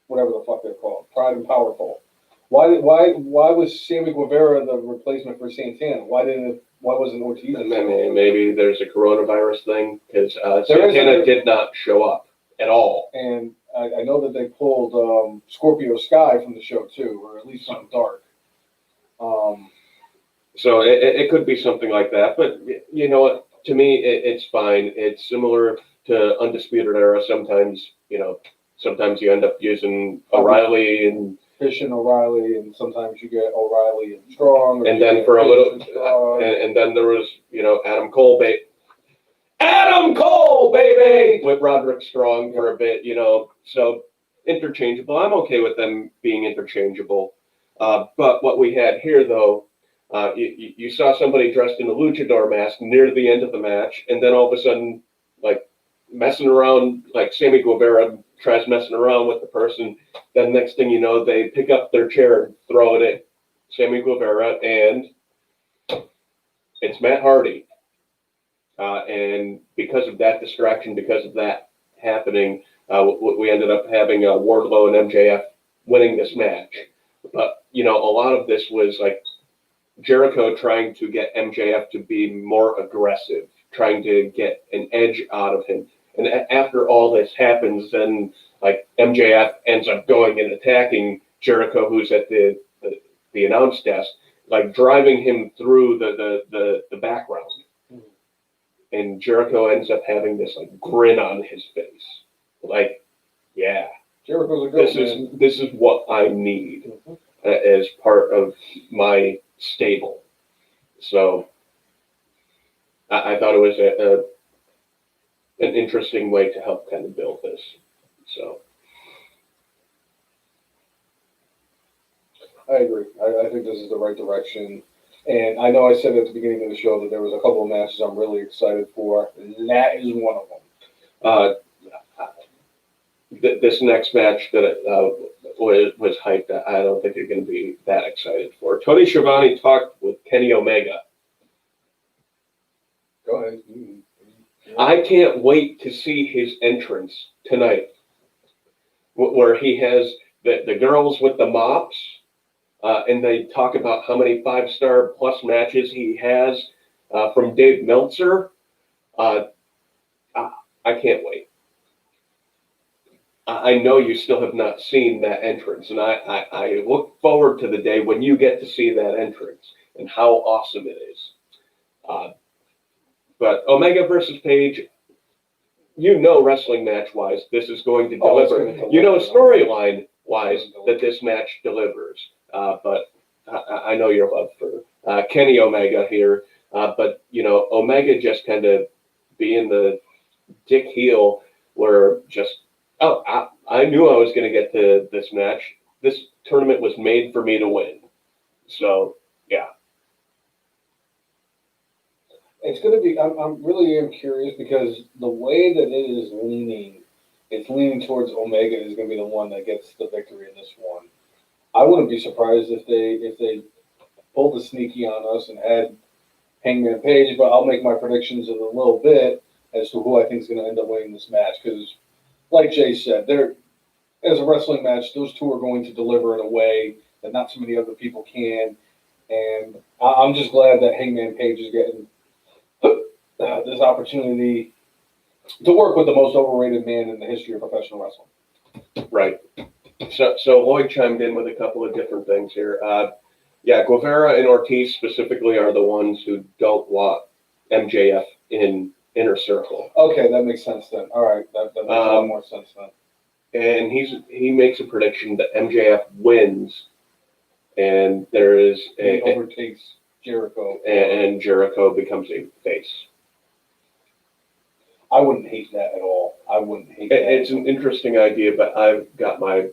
whatever the fuck they're called, Pride and Powerful? Why was Sammy Guevara the replacement for Santana? Why wasn't Ortiz?
Maybe there's a coronavirus thing, because Santana did not show up at all.
And I know that they pulled Scorpio Sky from the show too, or at least something dark.
So it could be something like that, but you know what? To me, it's fine. It's similar to Undisputed Era. Sometimes you end up using O'Reilly and
Fish and O'Reilly, and sometimes you get O'Reilly and Strong.
And then for a little, and then there was, Adam Cole, baby, with Roderick Strong for a bit, so interchangeable. I'm okay with them being interchangeable. But what we had here, though, you saw somebody dressed in a luchador mask near the end of the match, and then all of a sudden, like, messing around, like Sammy Guevara tries messing around with the person. Then next thing you know, they pick up their chair and throw it at Sammy Guevara, and it's Matt Hardy. And because of that distraction, because of that happening, we ended up having Wardlow and MJF winning this match. But, a lot of this was like Jericho trying to get MJF to be more aggressive, trying to get an edge out of him. And after all this happens, then like MJF ends up going and attacking Jericho, who's at the announce desk, like driving him through the background. And Jericho ends up having this like grin on his face. Like, yeah,
Jericho's a good
this is what I need as part of my stable. So I thought it was an interesting way to help kind of build this. So
I agree. I think this is the right direction. And I know I said at the beginning of the show that there was a couple of matches I'm really excited for. And that is one of them.
This next match that was hyped, I don't think you're going to be that excited for. Tony Schiavone talked with Kenny Omega.
Go ahead.
I can't wait to see his entrance tonight, where he has the girls with the mops, and they talk about how many 5-star plus matches he has from Dave Meltzer. I can't wait. I know you still have not seen that entrance, and I look forward to the day when you get to see that entrance and how awesome it is. But Omega versus Paige, wrestling match-wise, this is going to deliver. Storyline-wise, that this match delivers. But I know your love for Kenny Omega here. But, Omega just kind of being the dick heel where just, I knew I was going to get to this match. This tournament was made for me to win. So, yeah.
It's going to be, I'm really am curious because the way that it is leaning, it's leaning towards Omega is going to be the one that gets the victory in this one. I wouldn't be surprised if they pulled the sneaky on us and had Hangman Page, but I'll make my predictions in a little bit as to who I think is going to end up winning this match because, like Jay said, as a wrestling match, those two are going to deliver in a way that not so many other people can, and I'm just glad that Hangman Page is getting this opportunity to work with the most overrated man in the history of professional wrestling.
Right. So Lloyd chimed in with a couple of different things here. Guevara and Ortiz specifically are the ones who don't want MJF in Inner Circle.
Okay, that makes sense then. All right, that makes a lot more sense then.
And he makes a prediction that MJF wins, and there is
he overtakes Jericho,
and Jericho becomes a face.
I wouldn't hate that at all. I wouldn't hate that.
It's an interesting idea, but I've got my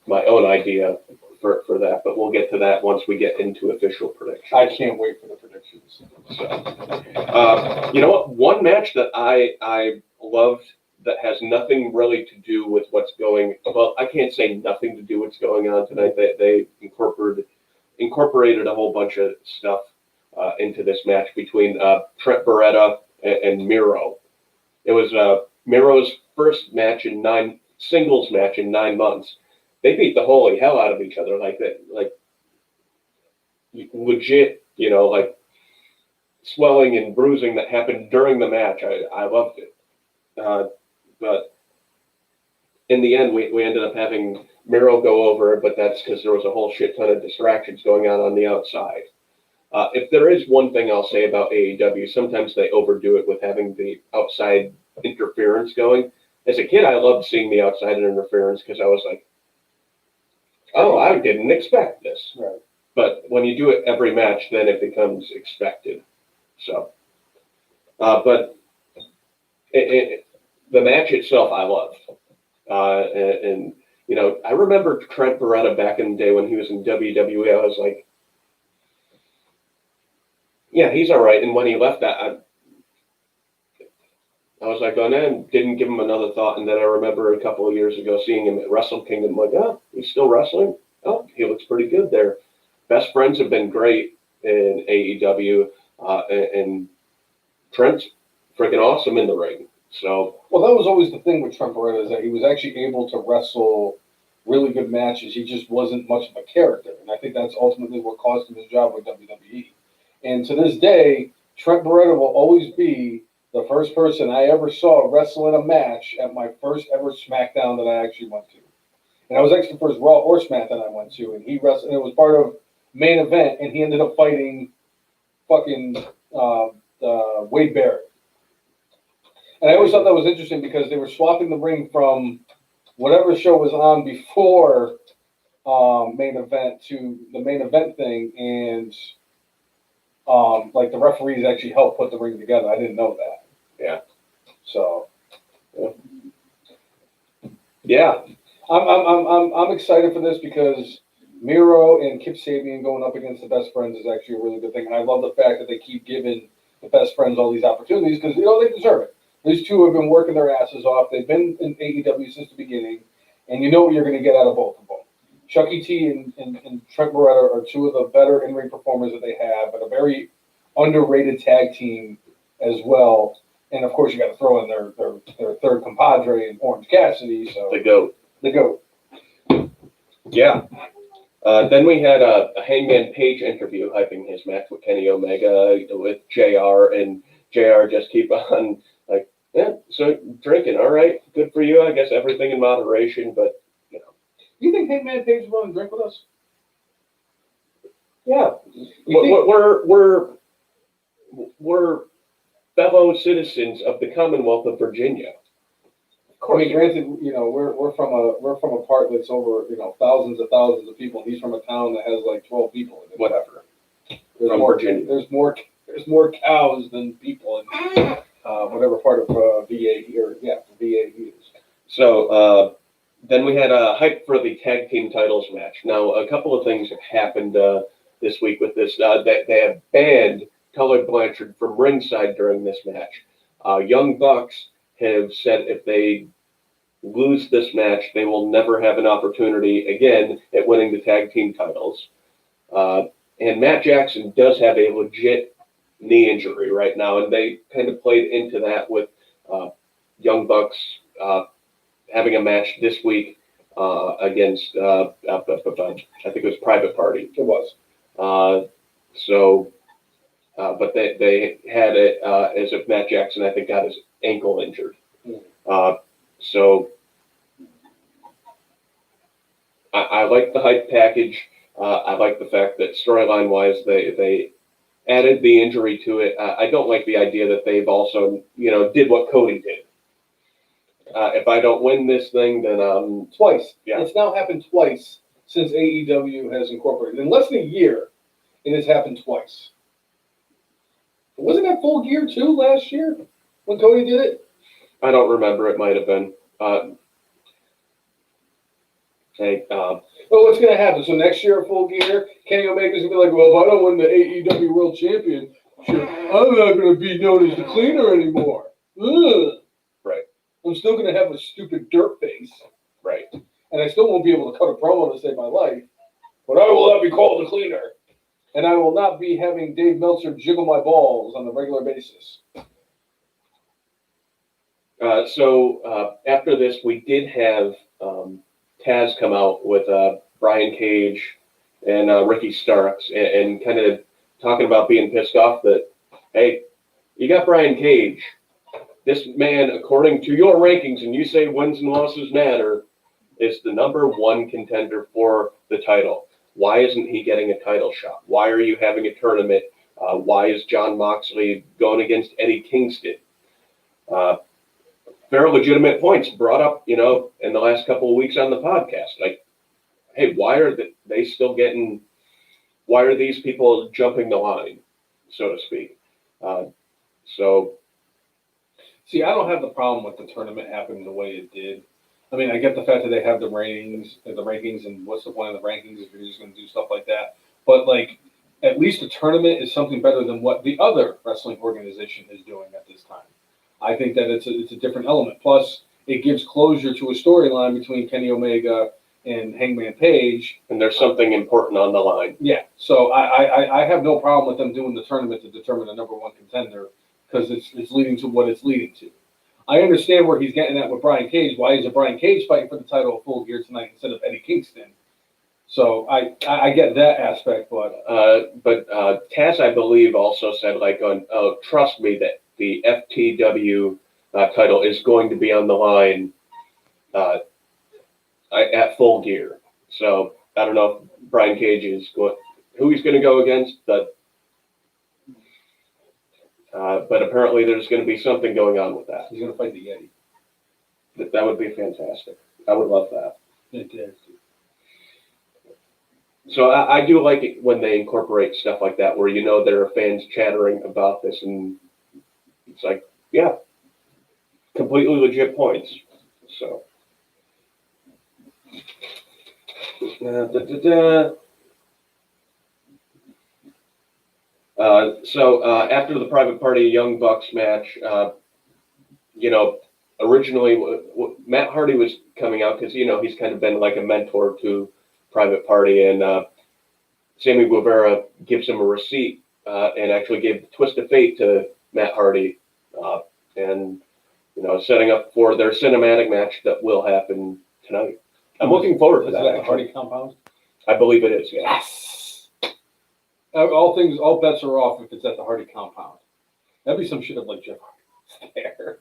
own idea for that. But we'll get to that once we get into official predictions.
I can't wait for the predictions.
So, you know what? One match that I loved that has nothing really to do with what's going. Well, I can't say nothing to do with what's going on tonight. They incorporated a whole bunch of stuff into this match between Trent Beretta and Miro. It was Miro's first singles match in 9 months. They beat the holy hell out of each other like that, like legit, like swelling and bruising that happened during the match. I loved it. But in the end, we ended up having Miro go over, but that's because there was a whole shit ton of distractions going on the outside. If there is one thing I'll say about AEW, sometimes they overdo it with having the outside interference going. As a kid, I loved seeing the outside interference because I was like, oh, I didn't expect this.
Right.
But when you do it every match, then it becomes expected. So, but the match itself, I loved. And I remember Trent Beretta back in the day when he was in WWE. I was like, yeah, he's all right. And when he left that, I was like, oh, no, didn't give him another thought. And then I remember a couple of years ago seeing him at Wrestle Kingdom. Like, oh, he's still wrestling. Oh, he looks pretty good there. Best Friends have been great in AEW, and Trent's freaking awesome in the ring. So,
well, that was always the thing with Trent Beretta, is that he was actually able to wrestle really good matches. He just wasn't much of a character, and I think that's ultimately what cost him his job with WWE. And to this day, Trent Beretta will always be the first person I ever saw wrestle in a match at my first ever SmackDown that I actually went to. And I was actually the first Raw or SmackDown I went to, and he wrestled, and it was part of main event, and he ended up fighting fucking Wade Barrett. And I always thought that was interesting because they were swapping the ring from whatever show was on before main event to the main event thing, and like the referees actually helped put the ring together. I didn't know that.
yeah.
So
Yeah.
I'm excited for this because Miro and Kip Sabian going up against the Best Friends is actually a really good thing. And I love the fact that they keep giving the Best Friends all these opportunities because, they deserve it. These two have been working their asses off. They've been in AEW since the beginning, and you know what you're going to get out of both of them. Chucky T and Trent Beretta are two of the better in-ring performers that they have, but a very underrated tag team as well. And, of course, you got to throw in their third compadre in Orange Cassidy. So
The GOAT.
The GOAT.
Yeah. Then we had a Hangman Paige interview hyping his match with Kenny Omega with JR, and JR just keep on like, yeah, so drinking, all right, good for you. I guess everything in moderation, but
You think Hangman Page will want to drink with us?
yeah,
You
we're fellow citizens of the Commonwealth of Virginia.
I mean, granted, we're from a part that's over, thousands of people. He's from a town that has like 12 people in it.
Whatever.
There's
From
more,
Virginia.
There's more cows than people in whatever part of VA here. Yeah, VA he is.
So then we had a hype for the tag team titles match. Now, a couple of things have happened this week with this. They have banned Colored Blanchard from ringside during this match. Young Bucks have said if they lose this match, they will never have an opportunity again at winning the tag team titles. And Matt Jackson does have a legit knee injury right now, and they kind of played into that with Young Bucks having a match this week against, I think it was Private Party.
It was.
But they had it as if Matt Jackson, I think, got his ankle injured. So I like the hype package. I like the fact that storyline-wise they added the injury to it. I don't like the idea that they've also did what Cody did. If I don't win this thing, then
Twice.
Yeah.
It's now happened twice since AEW has incorporated. In less than a year, it has happened twice. Wasn't that Full Gear too last year when Cody did it?
I don't remember. It might have been.
Well, what's going to happen? So next year at Full Gear, Kenny Omega's going to be like, well, if I don't win the AEW World Championship, I'm not going to be known as the cleaner anymore. Ugh.
Right.
I'm still going to have a stupid dirt face.
Right.
And I still won't be able to cut a promo to save my life. But I will not be called the cleaner. And I will not be having Dave Meltzer jiggle my balls on a regular basis.
So after this, we did have Taz come out with Brian Cage and Ricky Starks and kind of talking about being pissed off that, hey, you got Brian Cage. This man, according to your rankings, and you say wins and losses matter, is the number one contender for the title. Why isn't he getting a title shot? Why are you having a tournament? Why is Jon Moxley going against Eddie Kingston? Very legitimate points brought up, in the last couple of weeks on the podcast. Like, hey, why are they still getting? Why are these people jumping the line, so to speak?
See, I don't have the problem with the tournament happening the way it did. I mean, I get the fact that they have the rankings, and what's the point of the rankings if you're just going to do stuff like that? But at least the tournament is something better than what the other wrestling organization is doing at this time. I think that it's a different element. Plus, it gives closure to a storyline between Kenny Omega and Hangman Page.
And there's something important on the line.
Yeah, so I have no problem with them doing the tournament to determine the number one contender because it's leading to what it's leading to. I understand where he's getting at with Brian Cage. Why isn't Brian Cage fighting for the title of Full Gear tonight instead of Eddie Kingston? So I get that aspect, but
Taz, I believe, also said trust me that the FTW title is going to be on the line at Full Gear. So I don't know if Brian Cage is who he's going to go against, but apparently there's going to be something going on with that.
he's going to fight the Yeti.
That would be fantastic. I would love that.
Fantastic.
So I do like it when they incorporate stuff like that, where there are fans chattering about this, and it's like, yeah, completely legit points. So. After the Private Party Young Bucks match, originally Matt Hardy was coming out because he's kind of been like a mentor to Private Party, and Sammy Guevara gives him a receipt and actually gave the Twist of Fate to Matt Hardy, and setting up for their cinematic match that will happen tonight. I'm looking forward to that.
Is that the Hardy compound?
I believe it is. Yeah.
Yes. All bets are off if it's at the Hardy compound. That'd be some shit of like Jeff Hardy there.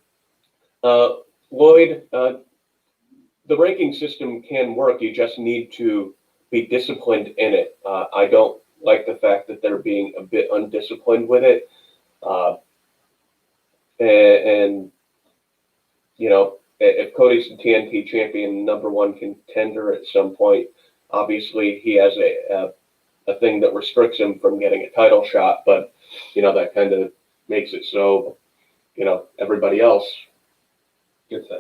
Lloyd, the ranking system can work. You just need to be disciplined in it. I don't like the fact that they're being a bit undisciplined with it. If Cody's the TNT champion, number one contender at some point, obviously he has a thing that restricts him from getting a title shot, but that kind of makes it so everybody else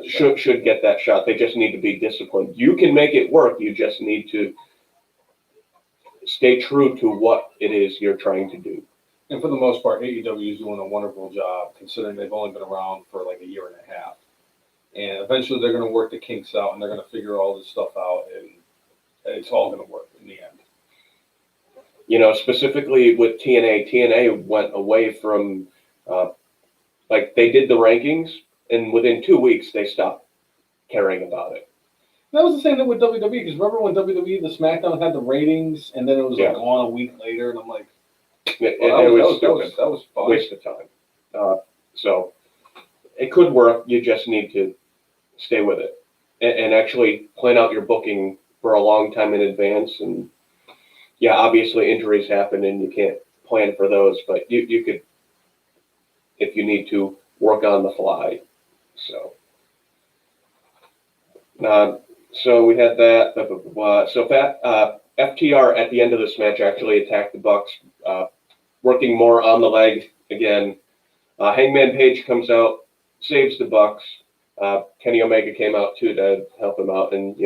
should get that shot. They just need to be disciplined. You can make it work. You just need to stay true to what it is you're trying to do.
And for the most part, AEW is doing a wonderful job considering they've only been around for like a year and a half. And eventually they're going to work the kinks out and they're going to figure all this stuff out, and it's all going to work in the end.
Specifically with TNA went away from, they did the rankings, and within 2 weeks they stopped caring about it.
That was the same thing with WWE, because remember when WWE, the SmackDown had the ratings, and then it was gone a week later, and I'm like,
that was
fun.
Waste of time. So it could work. You just need to stay with it and actually plan out your booking for a long time in advance. And obviously injuries happen and you can't plan for those, but you could, if you need to, work on the fly. So we had that. FTR at the end of this match actually attacked the Bucks, working more on the leg again. Hangman Page comes out, saves the Bucks. Kenny Omega came out too to help him out, and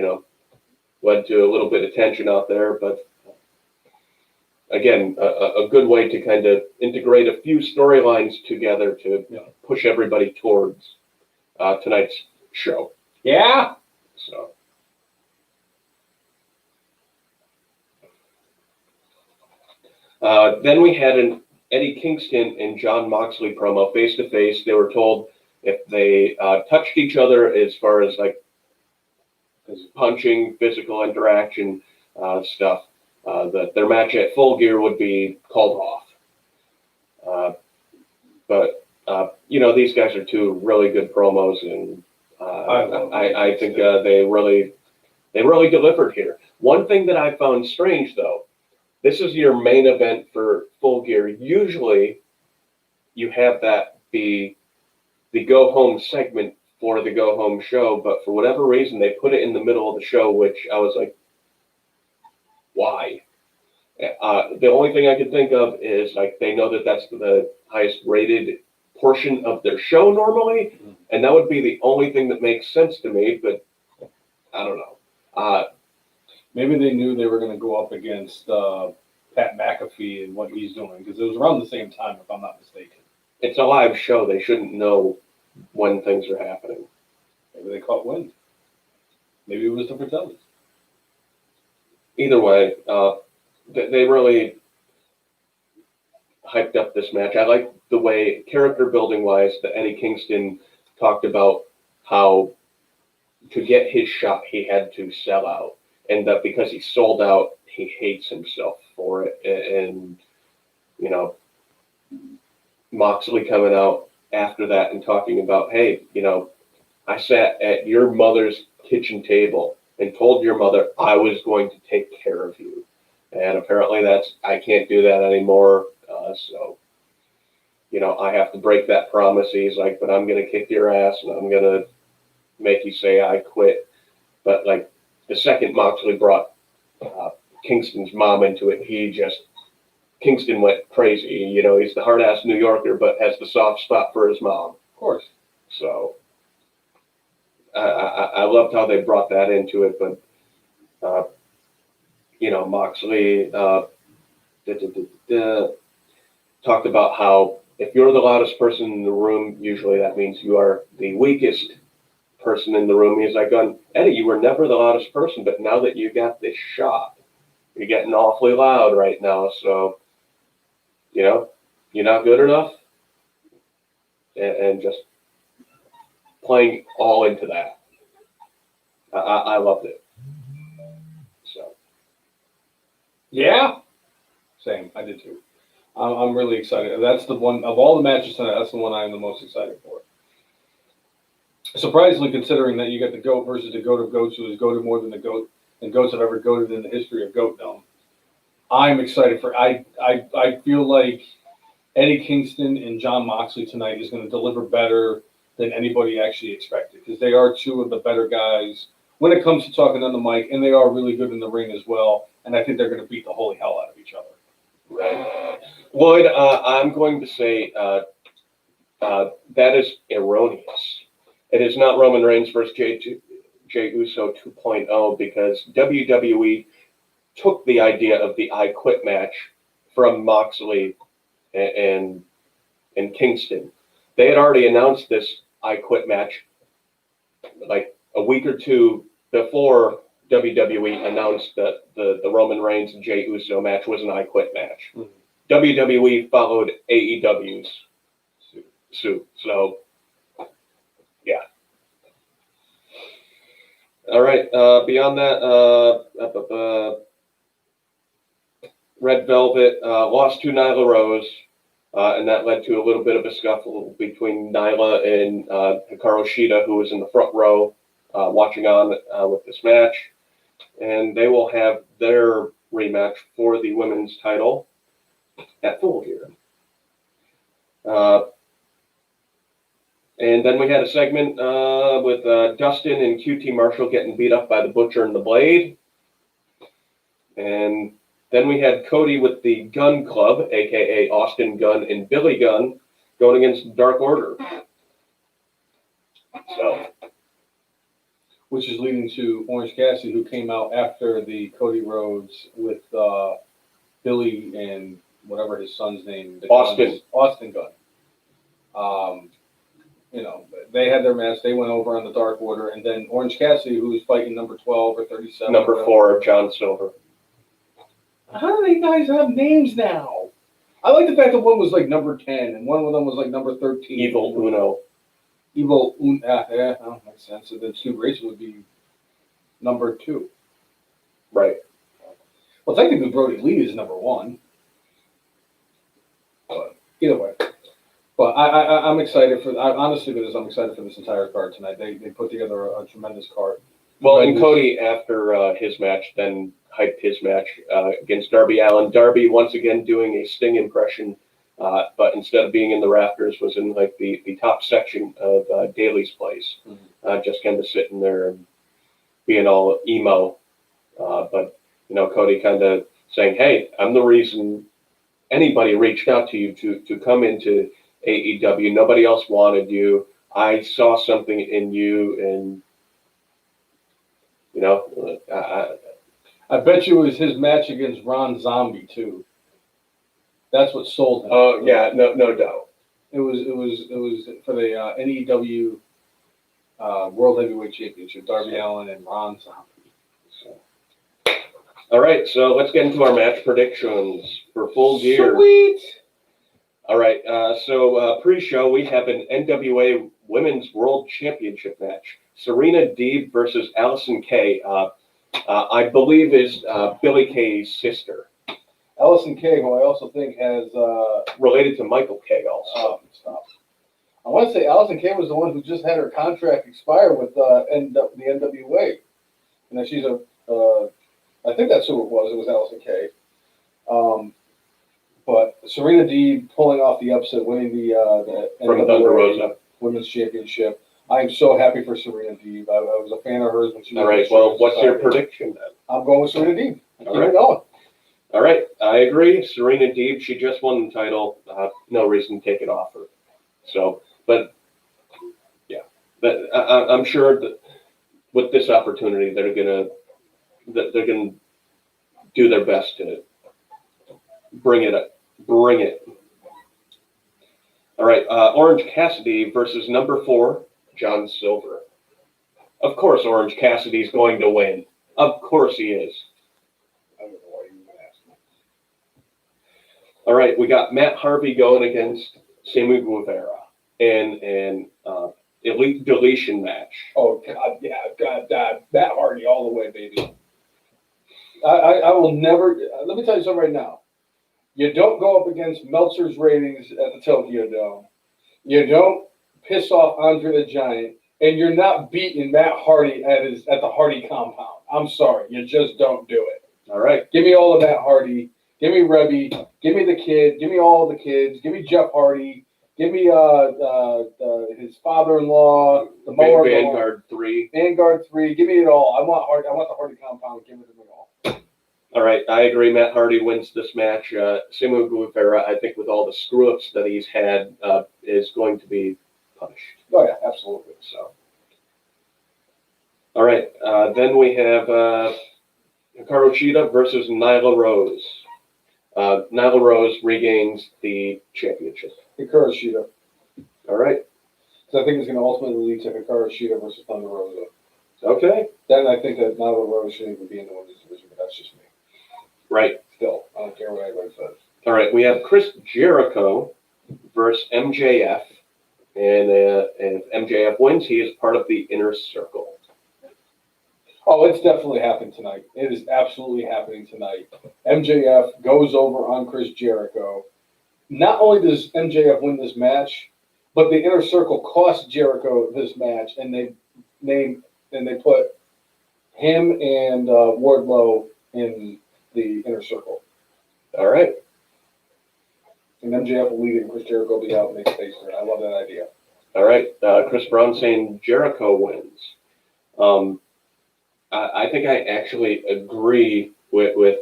led to a little bit of tension out there. But again, a good way to kind of integrate a few storylines together to push everybody towards tonight's show.
Yeah.
So. Then we had an Eddie Kingston and Jon Moxley promo face to face. They were told if they touched each other as far as punching, physical interaction stuff, that their match at Full Gear would be called off. But these guys are two really good promos, and I think they really delivered here. One thing that I found strange, though, this is your main event for Full Gear. Usually, you have that be the go-home segment for the go-home show, but for whatever reason, they put it in the middle of the show, which I was like, why? The only thing I could think of is they know that that's the highest rated portion of their show normally, and that would be the only thing that makes sense to me, but I don't know.
Maybe they knew they were going to go up against Pat McAfee and what he's doing, because it was around the same time, if I'm not mistaken.
It's a live show. They shouldn't know when things are happening.
Maybe they caught wind. Maybe it was the Fratellis.
Either way, they really hyped up this match. I like the way, character building wise, that Eddie Kingston talked about how to get his shot he had to sell out, and that because he sold out, he hates himself for it. And you know, Moxley coming out after that and talking about, hey, I sat at your mother's kitchen table and told your mother I was going to take care of you. And apparently I can't do that anymore. So, I have to break that promise. He's like, but I'm going to kick your ass and I'm going to make you say I quit. But like the second Moxley brought Kingston's mom into it, Kingston went crazy. He's the hard-ass New Yorker, but has the soft spot for his mom.
Of course.
So I loved how they brought that into it. But, Moxley talked about how if you're the loudest person in the room, usually that means you are the weakest person in the room. He's like, Eddie, you were never the loudest person, but now that you got this shot, you're getting awfully loud right now. So, you're not good enough. And just playing all into that. I loved it. So.
Yeah. Same. I did too. I'm really excited. That's the one of all the matches tonight. That's the one I am the most excited for. Surprisingly, considering that you got the GOAT versus the GOAT of GOATs, who has goated more than the GOAT and GOATs have ever goated in the history of GOATdom. I'm excited for. I feel like Eddie Kingston and Jon Moxley tonight is going to deliver better than anybody actually expected, because they are two of the better guys when it comes to talking on the mic, and they are really good in the ring as well. And I think they're going to beat the holy hell out of each other.
Right. Lloyd, I'm going to say that is erroneous. It is not Roman Reigns versus Jey Uso 2.0, because WWE took the idea of the I Quit match from Moxley and Kingston. They had already announced this I Quit match like a week or two before WWE announced that the Roman Reigns and Jey Uso match was an I Quit match. Mm-hmm. WWE followed AEW's suit. So, yeah. All right. Beyond that, Red Velvet lost to Nyla Rose, and that led to a little bit of a scuffle between Nyla and Hikaru Shida, who was in the front row watching on with this match. And they will have their rematch for the women's title at Full Gear. And then we had a segment with Dustin and QT Marshall getting beat up by the Butcher and the Blade. And then we had Cody with the Gun Club, a.k.a. Austin Gunn and Billy Gunn, going against Dark Order. So,
which is leading to Orange Cassidy, who came out after the Cody Rhodes with Billy and whatever his son's name. Austin Gunn. They had their match. They went over on the Dark Order, and then Orange Cassidy, who was fighting number 12 or 37.
Number 4, John Silver.
How do they guys have names now? I like the fact that one was like number 10 and one of them was like number 13.
Evil Uno.
Yeah, makes sense. So then Stu Grayson would be number 2.
Right.
Well, technically Brody Lee is number 1. But either way. But I'm excited honestly, I'm excited for this entire card tonight. They put together a tremendous card.
Well, and Cody, after his match, then hyped his match against Darby Allin. Darby, once again, doing a Sting impression, but instead of being in the rafters, was in like the top section of Daly's place, just kind of sitting there and being all emo. But, Cody kind of saying, hey, I'm the reason anybody reached out to you to come into AEW. Nobody else wanted you. I saw something in you, and
I bet you it was his match against Ron Zombie too. That's what sold him.
Oh yeah, no doubt.
It was for the NEW World Heavyweight Championship. Darby Allin and Ron Sullivan.
So. All right, so let's get into our match predictions for Full Gear.
Sweet.
All right, so pre-show we have an NWA Women's World Championship match. Serena Deeb versus Allison Kay. I believe is Billy Kay's sister.
Allison Kay, who I also think has
Related to Michael Kay also.
Stop. I want to say Allison Kay was the one who just had her contract expire with the NWA, and that she's I think that's who it was. It was Allison Kay. But Serena Deeb pulling off the upset, winning the
From
NWA
Thunder Rosa
Women's Championship. I am so happy for Serena Deeb. I was a fan of hers when she was.
All right. Well, what's your prediction then?
I'm going with Serena Deeb. Keep
All right.
it going.
All right, I agree. Serena Deeb, she just won the title. No reason to take it off her. So, but yeah, but I'm sure that with this opportunity, they're gonna do their best to bring it up. Bring it. All right, Orange Cassidy versus number 4, John Silver. Of course, Orange Cassidy's going to win. Of course he is.
I don't know why you even asked me.
All right, we got Matt Harvey going against Sammy Guevara in an elite deletion match.
Oh God, yeah, God, Matt Hardy all the way, baby. I will never. Let me tell you something right now. You don't go up against Meltzer's ratings at the Tokyo Dome. You don't piss off Andre the Giant, and you're not beating Matt Hardy at the Hardy compound. I'm sorry, you just don't do it.
All right,
Give me all of Matt Hardy. Give me Rebby. Give me the kid. Give me all the kids. Give me Jeff Hardy. Give me his father-in-law, the mower.
Vanguard 3.
Vanguard 3. Give me it all. I want Hardy. I want the Hardy compound. Give it to me all.
All right, I agree. Matt Hardy wins this match. Sammy Guevara, I think, with all the screw-ups that he's had, is going to be punished.
Oh yeah, absolutely.
So, all right, then we have Hikaru Shida versus Nyla Rose. Nyla Rose regains the championship.
Hikaru Shida.
All right.
So I think it's going to ultimately lead to Hikaru Shida versus Thunder Rosa.
Okay.
Then I think that Nyla Rose shouldn't even be in the women's division, but that's just me.
Right.
Still, I don't care what anybody says.
All right. We have Chris Jericho versus MJF, and if MJF wins, he is part of the Inner Circle.
Oh, it's definitely happened tonight. It is absolutely happening tonight. MJF goes over on Chris Jericho. Not only does MJF win this match, but the Inner Circle cost Jericho this match, and they put him and Wardlow in the Inner Circle.
All right.
And MJF will lead it, and Chris Jericho will be out and make space for it. I love that idea.
All right. Chris Brown saying Jericho wins. I think I actually agree with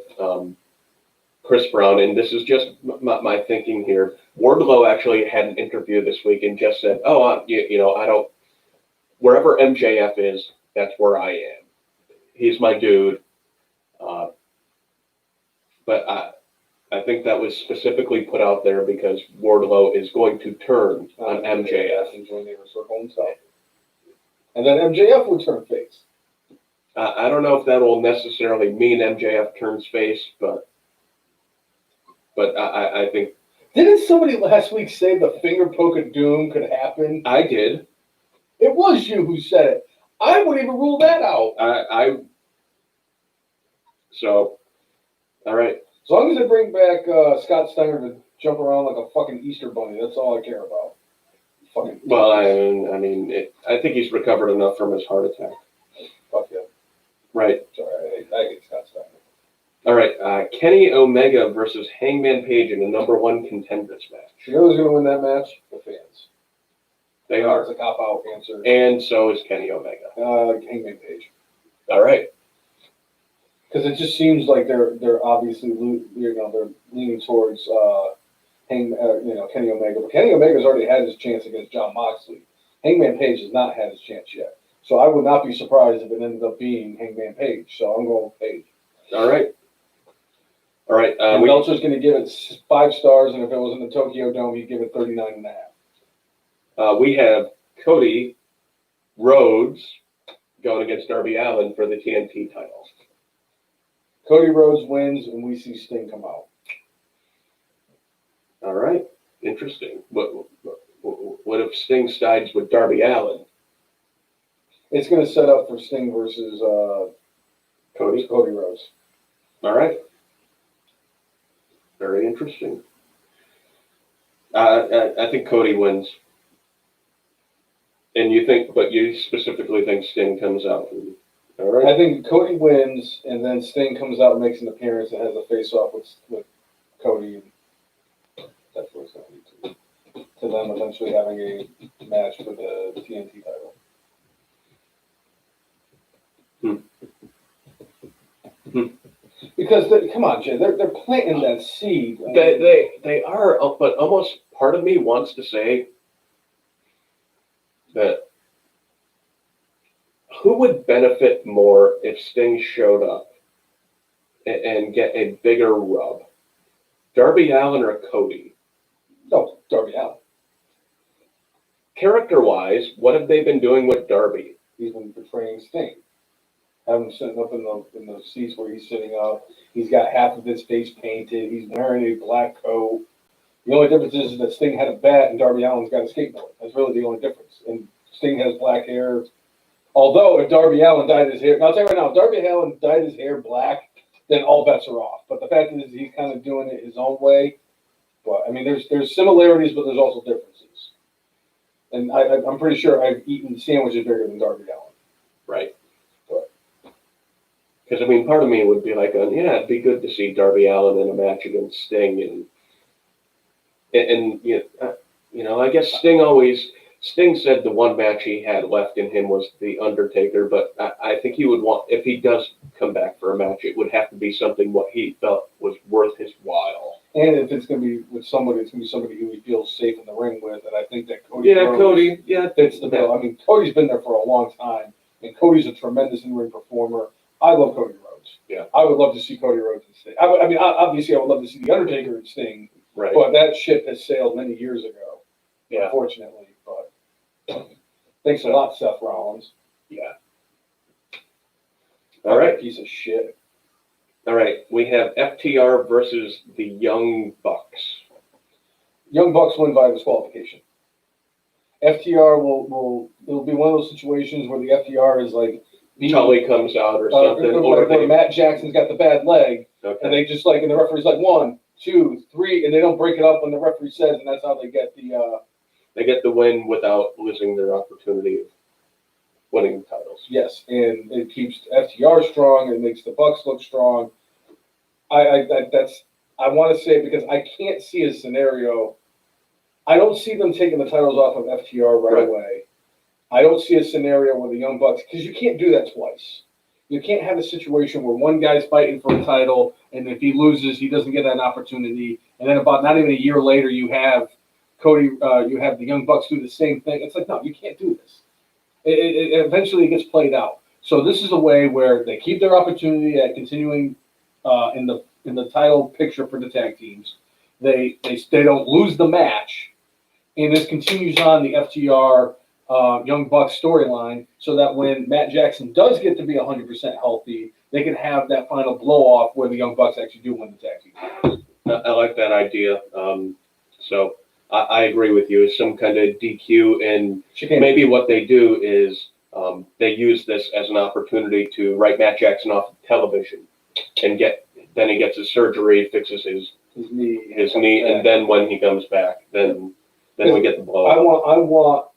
Chris Brown, and this is just my thinking here. Wardlow actually had an interview this week and just said, "Oh, I don't. Wherever MJF is, that's where I am. He's my dude." But I think that was specifically put out there because Wardlow is going to turn on MJF
and join the Inner Circle himself, and then MJF will turn face.
I don't know if that will necessarily mean MJF turns face, but I think.
Didn't somebody last week say the finger poke of doom could happen?
I did.
It was you who said it. I wouldn't even rule that out.
So, all right.
As long as they bring back Scott Steiner to jump around like a fucking Easter bunny, that's all I care about. Fucking.
Well, I think he's recovered enough from his heart attack.
Fuck yeah.
Right.
Sorry, I hate Scott Steiner.
All right. Kenny Omega versus Hangman Page in the #1 contenders match.
You know who's going to win that match? The fans.
They are.
It's a cop-out answer.
And so is Kenny Omega.
Hangman Page.
All right.
Because it just seems like they're obviously they're leaning towards Kenny Omega. But Kenny Omega's already had his chance against John Moxley. Hangman Page has not had his chance yet. So I would not be surprised if it ended up being Hangman Page. So I'm going with Page.
All right.
And Meltzer's going to give it 5 stars, and if it was in the Tokyo Dome, he'd give it 39.5.
We have Cody Rhodes going against Darby Allin for the TNT title.
Cody Rhodes wins, and we see Sting come out.
All right, interesting. What if Sting sides with Darby Allin?
It's going to set up for Sting versus Cody Rhodes.
All right. Very interesting. I think Cody wins. And you specifically think Sting comes out. All right.
I think Cody wins, and then Sting comes out and makes an appearance and has a face-off with Cody. And that's what it's going to lead to them eventually having a match for the TNT title. Because come on, Jay, they're planting that seed.
They are, but almost part of me wants to say that who would benefit more if Sting showed up and get a bigger rub? Darby Allin or Cody?
No, Darby Allin.
Character-wise, what have they been doing with Darby?
He's been betraying Sting. Have him sitting up in the seats where he's sitting up. He's got half of his face painted. He's wearing a black coat. The only difference is that Sting had a bat and Darby Allin's got a skateboard. That's really the only difference. And Sting has black hair. Although if Darby Allin dyed his hair, now I'll tell you right now, if Darby Allin dyed his hair black, then all bets are off. But the fact is he's kind of doing it his own way. But I mean, there's similarities, but there's also differences. And I'm pretty sure I've eaten sandwiches bigger than Darby Allin.
Right. Because, I mean, part of me would be like, it'd be good to see Darby Allin in a match against Sting. And I guess Sting said the one match he had left in him was the Undertaker, but I think he would want, if he does come back for a match, it would have to be something what he felt was worth his while.
And if it's going to be with somebody, it's going to be somebody who he feels safe in the ring with, and I think that
Cody
fits the bill. I mean, Cody's been there for a long time, and Cody's a tremendous in-ring performer. I love Cody Rhodes.
Yeah.
I would love to see Cody Rhodes and Sting. I mean, obviously, I would love to see the Undertaker and Sting.
Right.
But that ship has sailed many years ago.
Yeah.
Unfortunately, but thanks a lot, Seth Rollins.
Yeah. All right.
Piece of shit.
All right. We have FTR versus the Young Bucks.
Young Bucks win by disqualification. FTR it'll be one of those situations where the FTR is like,
Tully comes out or something.
Or Matt Jackson's got the bad leg,
okay.
And they just and the referee's like 1, 2, 3, and they don't break it up when the referee says, and that's how they get the.
They get the win without losing their opportunity of winning the titles.
Yes, and it keeps FTR strong. It makes the Bucks look strong. I want to say because I can't see a scenario. I don't see them taking the titles off of FTR right away. I don't see a scenario where the Young Bucks, because you can't do that twice. You can't have a situation where one guy's fighting for a title, and if he loses, he doesn't get that opportunity. And then about not even a year later, you have Cody, you have the Young Bucks do the same thing. It's like, no, you can't do this. It eventually gets played out. So this is a way where they keep their opportunity at continuing in the title picture for the tag teams. They don't lose the match, and this continues on the FTR. Young Bucks storyline, so that when Matt Jackson does get to be 100% healthy, they can have that final blow off where the Young Bucks actually do win the tag team.
I like that idea. So I agree with you. It's some kind of DQ, and maybe what they do is they use this as an opportunity to write Matt Jackson off of television, and then he gets his surgery, fixes his knee, and then when he comes back, then we get the blow.
I want.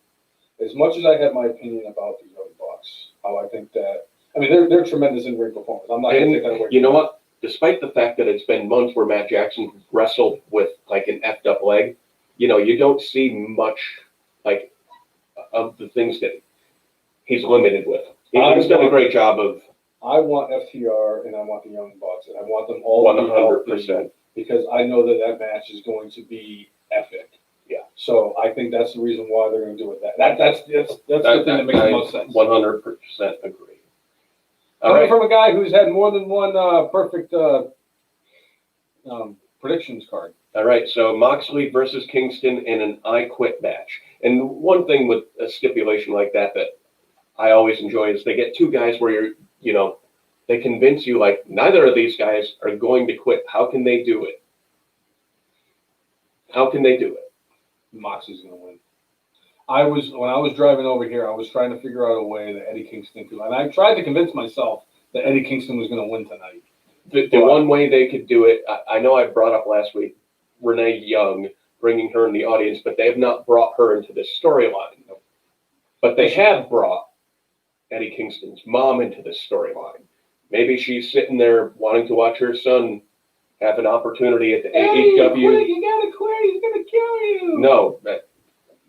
As much as I have my opinion about the Young Bucks, how I think that, I mean, they're tremendous in ring performers. I'm not going to take that away.
You know what? Despite the fact that it's been months where Matt Jackson wrestled with like an effed up leg, you don't see much like of the things that he's limited with. He's done a great job of.
I want FTR and I want the Young Bucks and I want them all
100%,
because I know that match is going to be epic. Yeah, so I think that's the reason why they're going to do it. That's the thing that makes the most sense.
100% agree.
Coming from a guy who's had more than one perfect predictions card.
All right, so Moxley versus Kingston in an I Quit match. And one thing with a stipulation like that I always enjoy is they get two guys where they convince you like neither of these guys are going to quit. How can they do it? How can they do it?
Moxley's going to win. When I was driving over here, I was trying to figure out a way that Eddie Kingston could, and I tried to convince myself that Eddie Kingston was going to win tonight.
The one way they could do it, I know I brought up last week, Renee Young, bringing her in the audience, but they have not brought her into this storyline. But they have brought Eddie Kingston's mom into this storyline. Maybe she's sitting there wanting to watch her son have an opportunity at the AEW.
You gotta quit. He's gonna kill you.
No,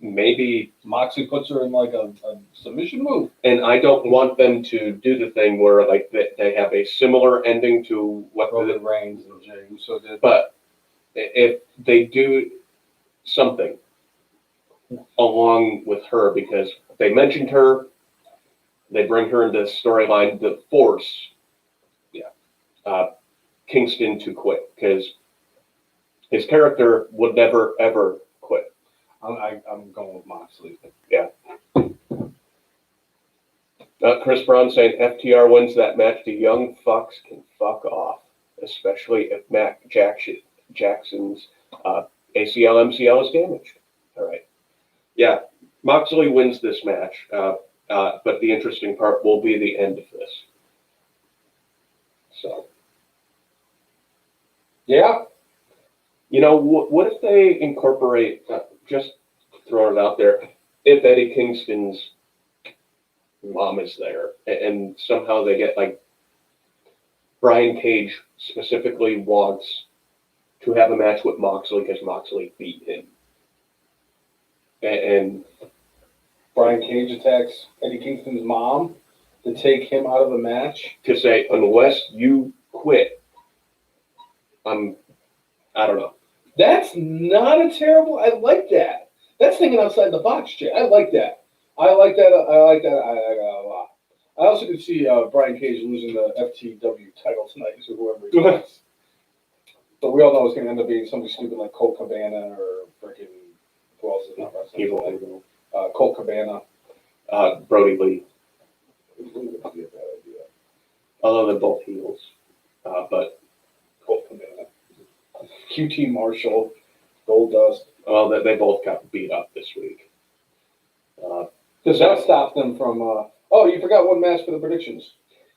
maybe
Moxley puts her in like a submission move.
And I don't want them to do the thing where like they have a similar ending to what
Roman Reigns and Jey Uso did.
But if they do something along with her, because they mentioned her, they bring her into the storyline, the force, Kingston to quit, because his character would never ever quit.
I'm going with Moxley.
Yeah. Chris Brown saying FTR wins that match. The young fucks can fuck off, especially if Mac Jackson's ACL MCL is damaged. All right. Yeah, Moxley wins this match, but the interesting part will be the end of this. So.
Yeah.
What if they incorporate, just throwing it out there, if Eddie Kingston's mom is there and somehow they get like Brian Cage specifically wants to have a match with Moxley because Moxley beat him. And
Brian Cage attacks Eddie Kingston's mom to take him out of the match.
To say, unless you quit, I don't know.
That's not a terrible. I like that. That's thinking outside the box, Jay. I like that. I like that a lot. I also could see Brian Cage losing the FTW title tonight to whoever he wants. But we all know it's going to end up being somebody stupid like Colt Cabana or freaking who else is not wrestling? Colt Cabana.
Brody Lee.
It wouldn't be a bad idea.
Although they're both heels. But
Colt Cabana. QT Marshall. Goldust.
Well, they both got beat up this week.
Does that stop them from... oh, you forgot one match for the predictions.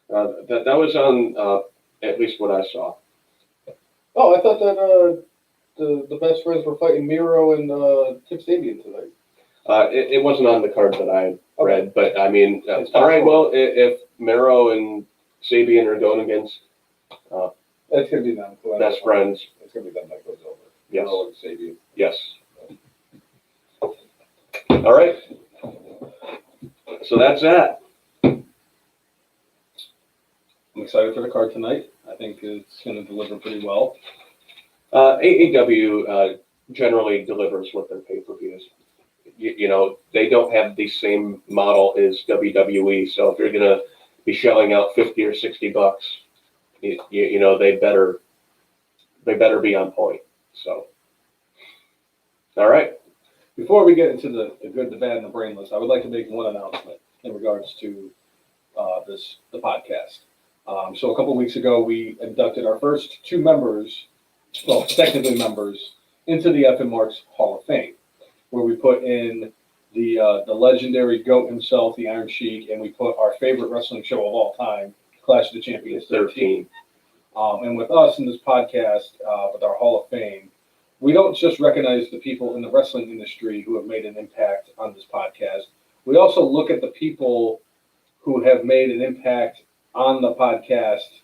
That was on at least what I saw.
Oh, I thought that the best friends were fighting Miro and Kip Sabian tonight.
It wasn't on the card that I read, but I mean, all right, well, if Miro and Sabian are going against
that's going to be them.
best friends.
It's going to be them that goes over.
Yes.
Miro and Sabian.
Yes. All right. So that's that.
I'm excited for the card tonight. I think it's going to deliver pretty well.
AEW generally delivers with their pay-per-views. They don't have the same model as WWE. So if you're going to be shelling out $50 or $60, they better be on point. So, all right.
Before we get into the good, the bad, and the brainless, I would like to make one announcement in regards to the podcast. So a couple of weeks ago, we inducted our first two members, well, technically members, into the F and Marks Hall of Fame, where we put in the legendary GOAT himself, the Iron Sheik, and we put our favorite wrestling show of all time, Clash of the Champions 13. And with us in this podcast, with our Hall of Fame, we don't just recognize the people in the wrestling industry who have made an impact on this podcast. We also look at the people who have made an impact on the podcast,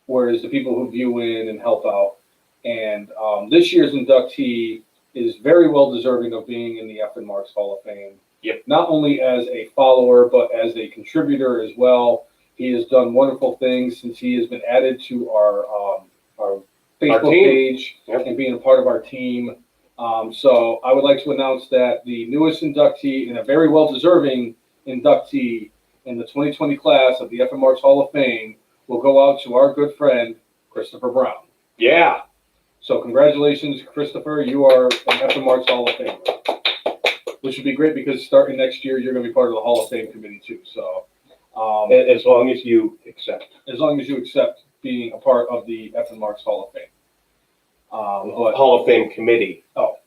whereas the people who view in and help out. And this year's inductee is very well deserving of being in the F and Marks Hall of Fame.
Yep.
Not only as a follower, but as a contributor as well. He has done wonderful things since he has been added to our Facebook page and being a part of our team. So I would like to announce that the newest inductee and a very well-deserving inductee in the 2020 class of the F and Marks Hall of Fame will go out to our good friend, Christopher Brown.
Yeah.
So congratulations, Christopher. You are an F Marks Hall of Famer, which would be great because starting next year, you're going to be part of the Hall of Fame committee too. So
as long as you accept.
As long as you accept being a part of the F Marks Hall of Fame.
Hall of Fame committee.
Oh,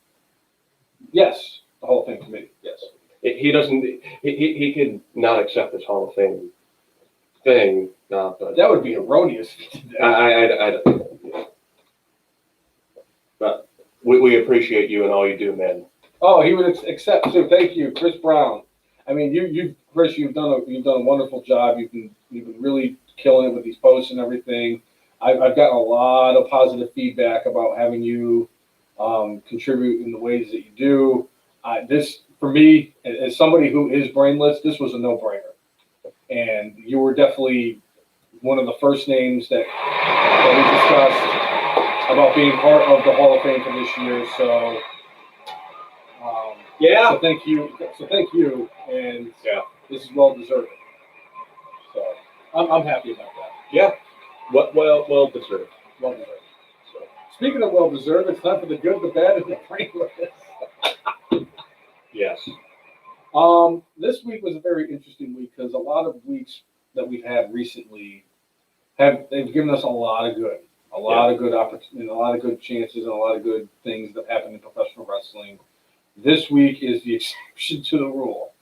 yes, the Hall of Fame committee. Yes.
He doesn't. He could not accept this Hall of Fame thing. But
That would be erroneous.
But we appreciate you and all you do, man.
Oh, he would accept too. Thank you, Chris Brown. I mean, Chris, you've done a wonderful job. You've been really killing it with these posts and everything. I've gotten a lot of positive feedback about having you contribute in the ways that you do. This, for me, as somebody who is brainless, this was a no-brainer. And you were definitely one of the first names that we discussed about being part of the Hall of Fame for this year. So,
yeah.
So thank you, and
yeah,
this is well deserved. So I'm happy about that.
Yeah, well deserved.
Well deserved. So, speaking of well deserved, it's time for the good, the bad, and the brainless.
Yes.
This week was a very interesting week because a lot of weeks that we've had recently they've given us a lot of good opportunities, a lot of good chances, and a lot of good things that happen in professional wrestling. This week is the exception to the rule.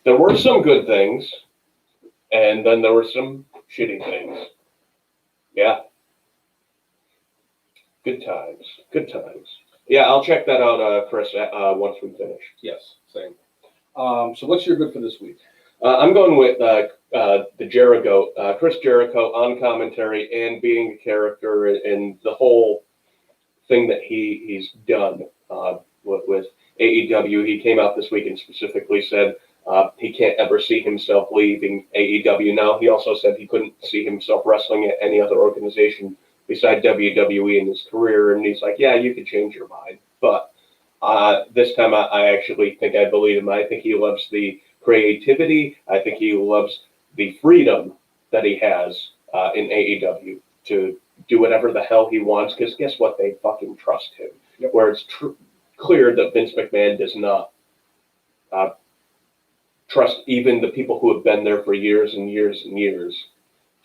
There were some good things, and then there were some shitty things. Yeah. Good times. Yeah, I'll check that out, Chris, once we finish.
Yes, same. So what's your good for this week?
I'm going with the Jericho, Chris Jericho on commentary and being a character and the whole thing that he's done with AEW. He came out this week and specifically said he can't ever see himself leaving AEW now. He also said he couldn't see himself wrestling at any other organization beside WWE in his career. And he's like, yeah, you could change your mind. But this time I actually think I believe him. I think he loves the creativity. I think he loves the freedom that he has in AEW to do whatever the hell he wants. Because guess what? They fucking trust him.
Yep.
Where it's clear that Vince McMahon does not trust even the people who have been there for years and years and years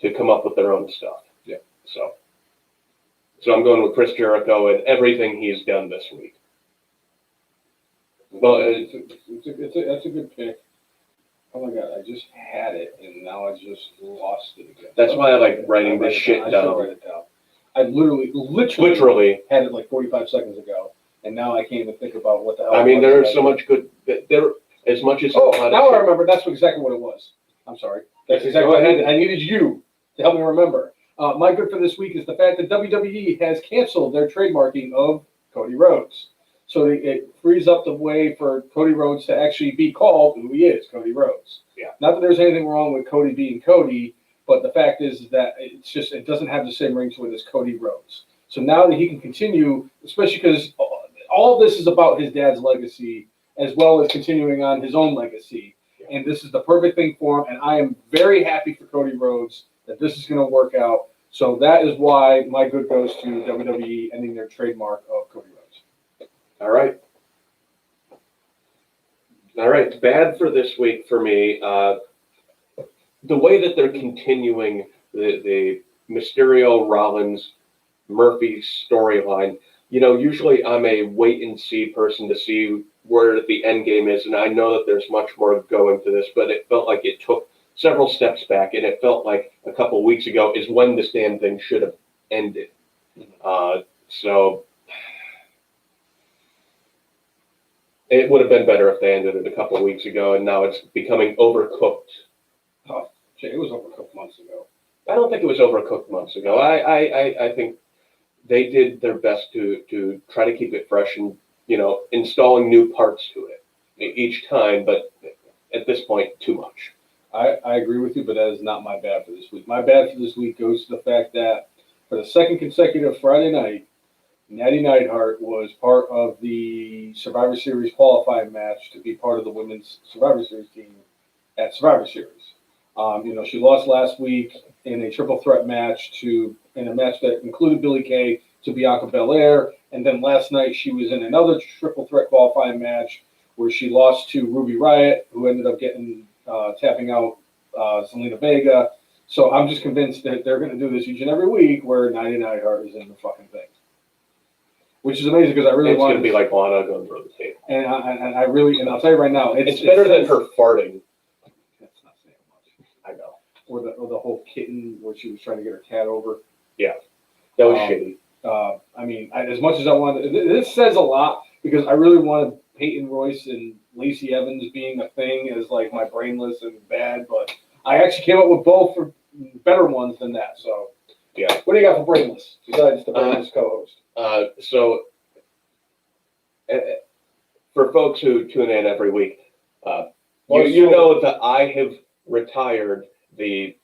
to come up with their own stuff.
Yeah.
So I'm going with Chris Jericho and everything he's done this week. Well,
that's a good pick. Oh my god, I just had it and now I just lost it again.
That's why I like writing this shit down.
I should write it down. I literally had it like 45 seconds ago, and now I can't even think about what the hell.
I mean, there's so much good. There, as much as
now I remember. That's exactly what it was. I'm sorry. That's exactly what I needed. I needed you to help me remember. My good for this week is the fact that WWE has canceled their trademarking of Cody Rhodes. So it frees up the way for Cody Rhodes to actually be called who he is, Cody Rhodes.
Yeah.
Not that there's anything wrong with Cody being Cody, but the fact is that it doesn't have the same ring to it as Cody Rhodes. So now that he can continue, especially because all of this is about his dad's legacy as well as continuing on his own legacy. And this is the perfect thing for him. And I am very happy for Cody Rhodes that this is going to work out. So that is why my good goes to WWE ending their trademark of Cody Rhodes.
All right. Bad for this week for me. The way that they're continuing the Mysterio, Rollins, Murphy storyline. You know, usually I'm a wait and see person to see where the end game is, and I know that there's much more going to this, but it felt like it took several steps back, and it felt like a couple of weeks ago is when this damn thing should have ended. So it would have been better if they ended it a couple of weeks ago, and now it's becoming overcooked.
Oh, it was overcooked months ago.
I don't think it was overcooked months ago. I think they did their best to try to keep it fresh and, you know, installing new parts to it each time, but at this point, too much.
I agree with you, but that is not my bad for this week. My bad for this week goes to the fact that for the second consecutive Friday night, Natty Neidhart was part of the Survivor Series qualifying match to be part of the women's Survivor Series team at Survivor Series. You know, she lost last week in a triple threat match in a match that included Billie Kay to Bianca Belair. And then last night she was in another triple threat qualifying match where she lost to Ruby Riott, who ended up getting tapping out Zelina Vega. So I'm just convinced that they're going to do this each and every week where 99 Hart is in the fucking thing. Which is amazing because I really want
to be like Lana going through the table.
And I'll tell you right now,
it's better than her farting.
That's not saying much.
I know.
Or the whole kitten where she was trying to get her cat over.
Yeah, that was shitty.
I mean, as much as I wanted, this says a lot because I really wanted Peyton Royce and Lacey Evans being a thing as like my brainless and bad, but I actually came up with both for better ones than that. So,
yeah.
What do you got for brainless besides the brainless co-host?
So, for folks who tune in every week, you know that I have retired the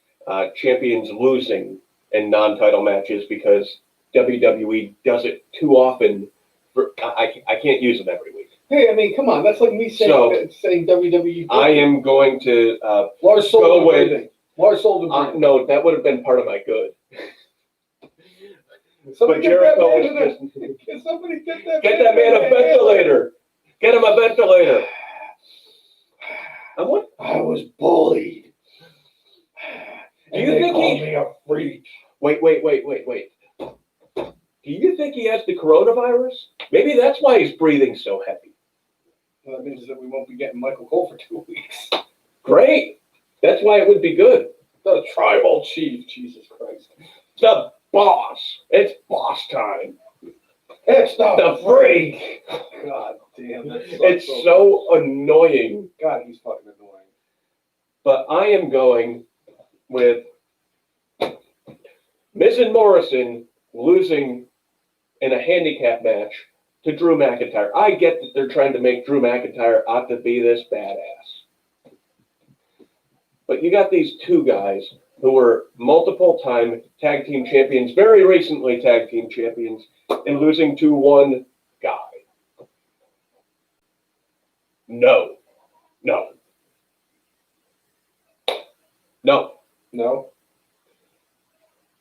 champions losing in non-title matches because WWE does it too often. I can't use them every week.
Hey, I mean, come on. That's like me saying WWE.
I am going to
Lars Sullivan. Lars Sullivan.
No, that would have been part of my good.
Somebody
but Jericho was
just... Somebody get
that man a ventilator. Get him a ventilator.
I was bullied.
Do you think
called me a freak?
Wait. Do you think he has the coronavirus? Maybe that's why he's breathing so heavy.
Well, that means that we won't be getting Michael Cole for 2 weeks.
Great. That's why it would be good.
The tribal chief. Jesus Christ.
The boss. It's boss time.
It's the
freak.
God damn.
It's so annoying.
God, he's fucking annoying.
But I am going with Miz and Morrison losing in a handicap match to Drew McIntyre. I get that they're trying to make Drew McIntyre out to be this badass. But you got these two guys who were multiple-time tag team champions, very recently tag team champions, and losing to one guy. No.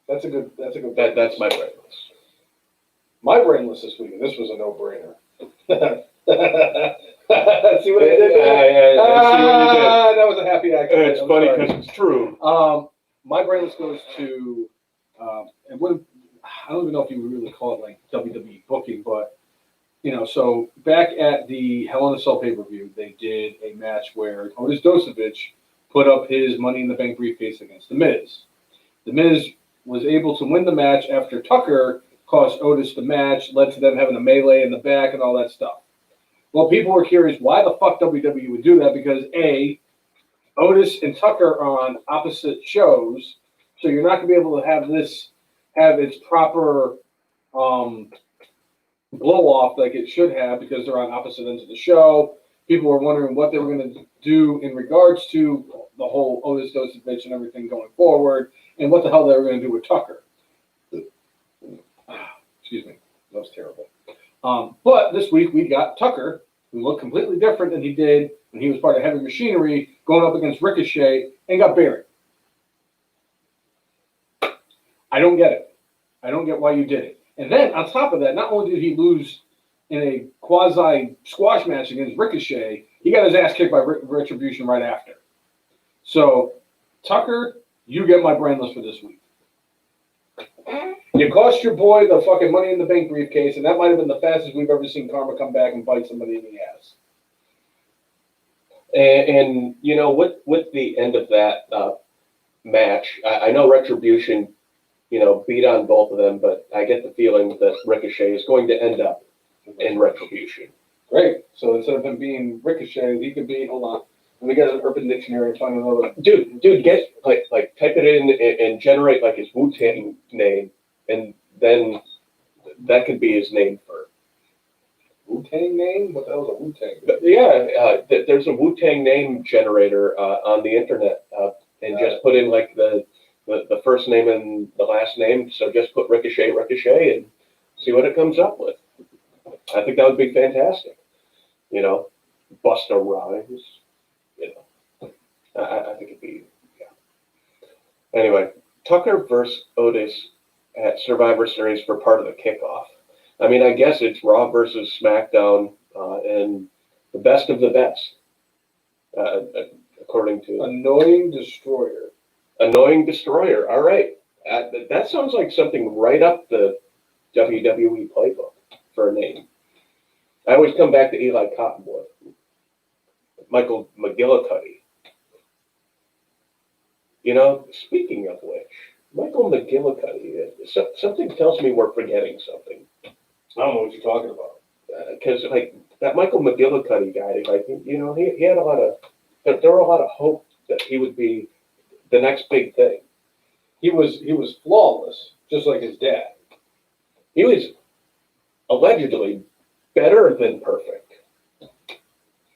That's a good.
That's my brainless.
My brainless this week, and this was a no-brainer. See what I did there?
I see what you did.
That was a happy accident.
It's funny because it's true.
My brainless goes to, I don't even know if you would really call it like WWE booking, but so back at the Hell in a Cell pay-per-view, they did a match where Otis Dosovich put up his Money in the Bank briefcase against The Miz. The Miz was able to win the match after Tucker cost Otis the match, led to them having a melee in the back and all that stuff. Well, people were curious why the fuck WWE would do that because A, Otis and Tucker are on opposite shows, so you're not going to be able to have its proper blow off like it should have because they're on opposite ends of the show. People were wondering what they were going to do in regards to the whole Otis Dosovich and everything going forward, and what the hell they were going to do with Tucker. Excuse me, that was terrible. But this week we got Tucker, who looked completely different than he did when he was part of Heavy Machinery, going up against Ricochet and got buried. I don't get it. I don't get why you did it. And then on top of that, not only did he lose in a quasi squash match against Ricochet, he got his ass kicked by Retribution right after. So, Tucker, you get my brainless for this week. You cost your boy the fucking Money in the Bank briefcase, and that might have been the fastest we've ever seen Karma come back and bite somebody in the ass.
And with the end of that match, I know Retribution, beat on both of them, but I get the feeling that Ricochet is going to end up in Retribution.
Great. So instead of him being Ricochet, he could be, hold on, let me get an Urban Dictionary and find another.
Dude, get like type it in and generate like his Wu-Tang name, and then that could be his name for
Wu-Tang name? What the hell is a Wu-Tang?
Yeah, there's a Wu-Tang name generator on the internet, and just put in like the first name and the last name. So just put Ricochet, and see what it comes up with. I think that would be fantastic. Busta Rhymes. I think it'd be, yeah. Anyway, Tucker versus Otis at Survivor Series for part of the kickoff. I mean, I guess it's Raw versus SmackDown and the best of the best, according to
Annoying Destroyer.
Annoying Destroyer. All right. That sounds like something right up the WWE playbook for a name. I always come back to Eli Cottonwood. Michael McGillicuddy. You know, speaking of which, Michael McGillicuddy, something tells me we're forgetting something.
I don't know what you're talking about.
Because, that Michael McGillicuddy guy, he had a lot of, there were a lot of hope that he would be the next big thing.
He was flawless, just like his dad.
He was allegedly better than perfect.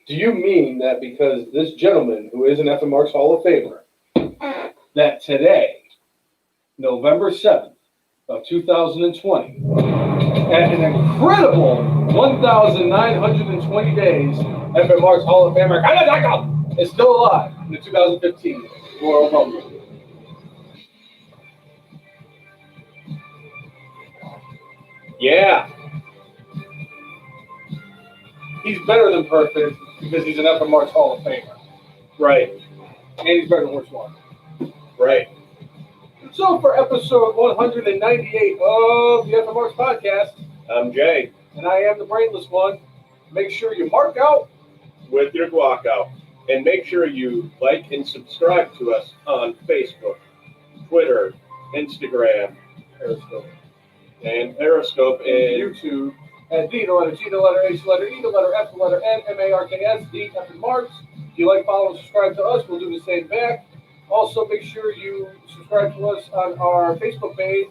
Do you mean that because this gentleman, who is an FMR's Hall of Famer, that today, November 7th of 2020, at an incredible 1,920 days, FMR's Hall of Famer is still alive in the 2015 Royal Rumble?
Yeah.
He's better than perfect because he's an FMR's Hall of Famer.
Right.
And he's better than which one?
Right.
So for episode 198 of the FMR's podcast,
I'm Jay.
and I am the brainless one. Make sure you mark out
With your guac out. And make sure you like and subscribe to us on Facebook, Twitter, Instagram,
Periscope
and Periscope, and
YouTube at D, the letter G, the letter H, the letter E, the letter F, the letter N, MARKS, D, F, and Marks. If you like, follow, and subscribe to us, we'll do the same back. Also, make sure you subscribe to us on our Facebook page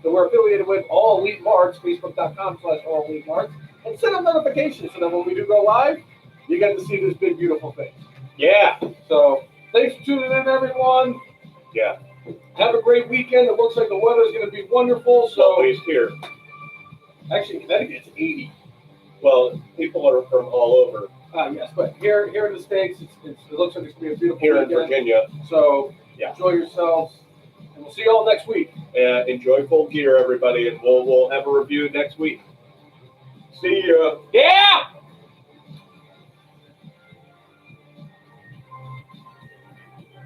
that we're affiliated with, All Elite Marks, facebook.com/All Elite Marks, and set up notifications so that when we do go live, you get to see this big, beautiful face.
yeah.
So, thanks for tuning in, everyone.
Yeah.
Have a great weekend. It looks like the weather's going to be wonderful. So,
Always here.
actually, in Connecticut, it's 80.
Well, people are from all over.
Yes, but here in the States, it looks like it's going to be a beautiful
Here in
weekend.
Virginia.
So,
Yeah.
enjoy yourselves. And we'll see you all next week.
Enjoy Full Gear, everybody, and we'll have a review next week. See ya.
Yeah!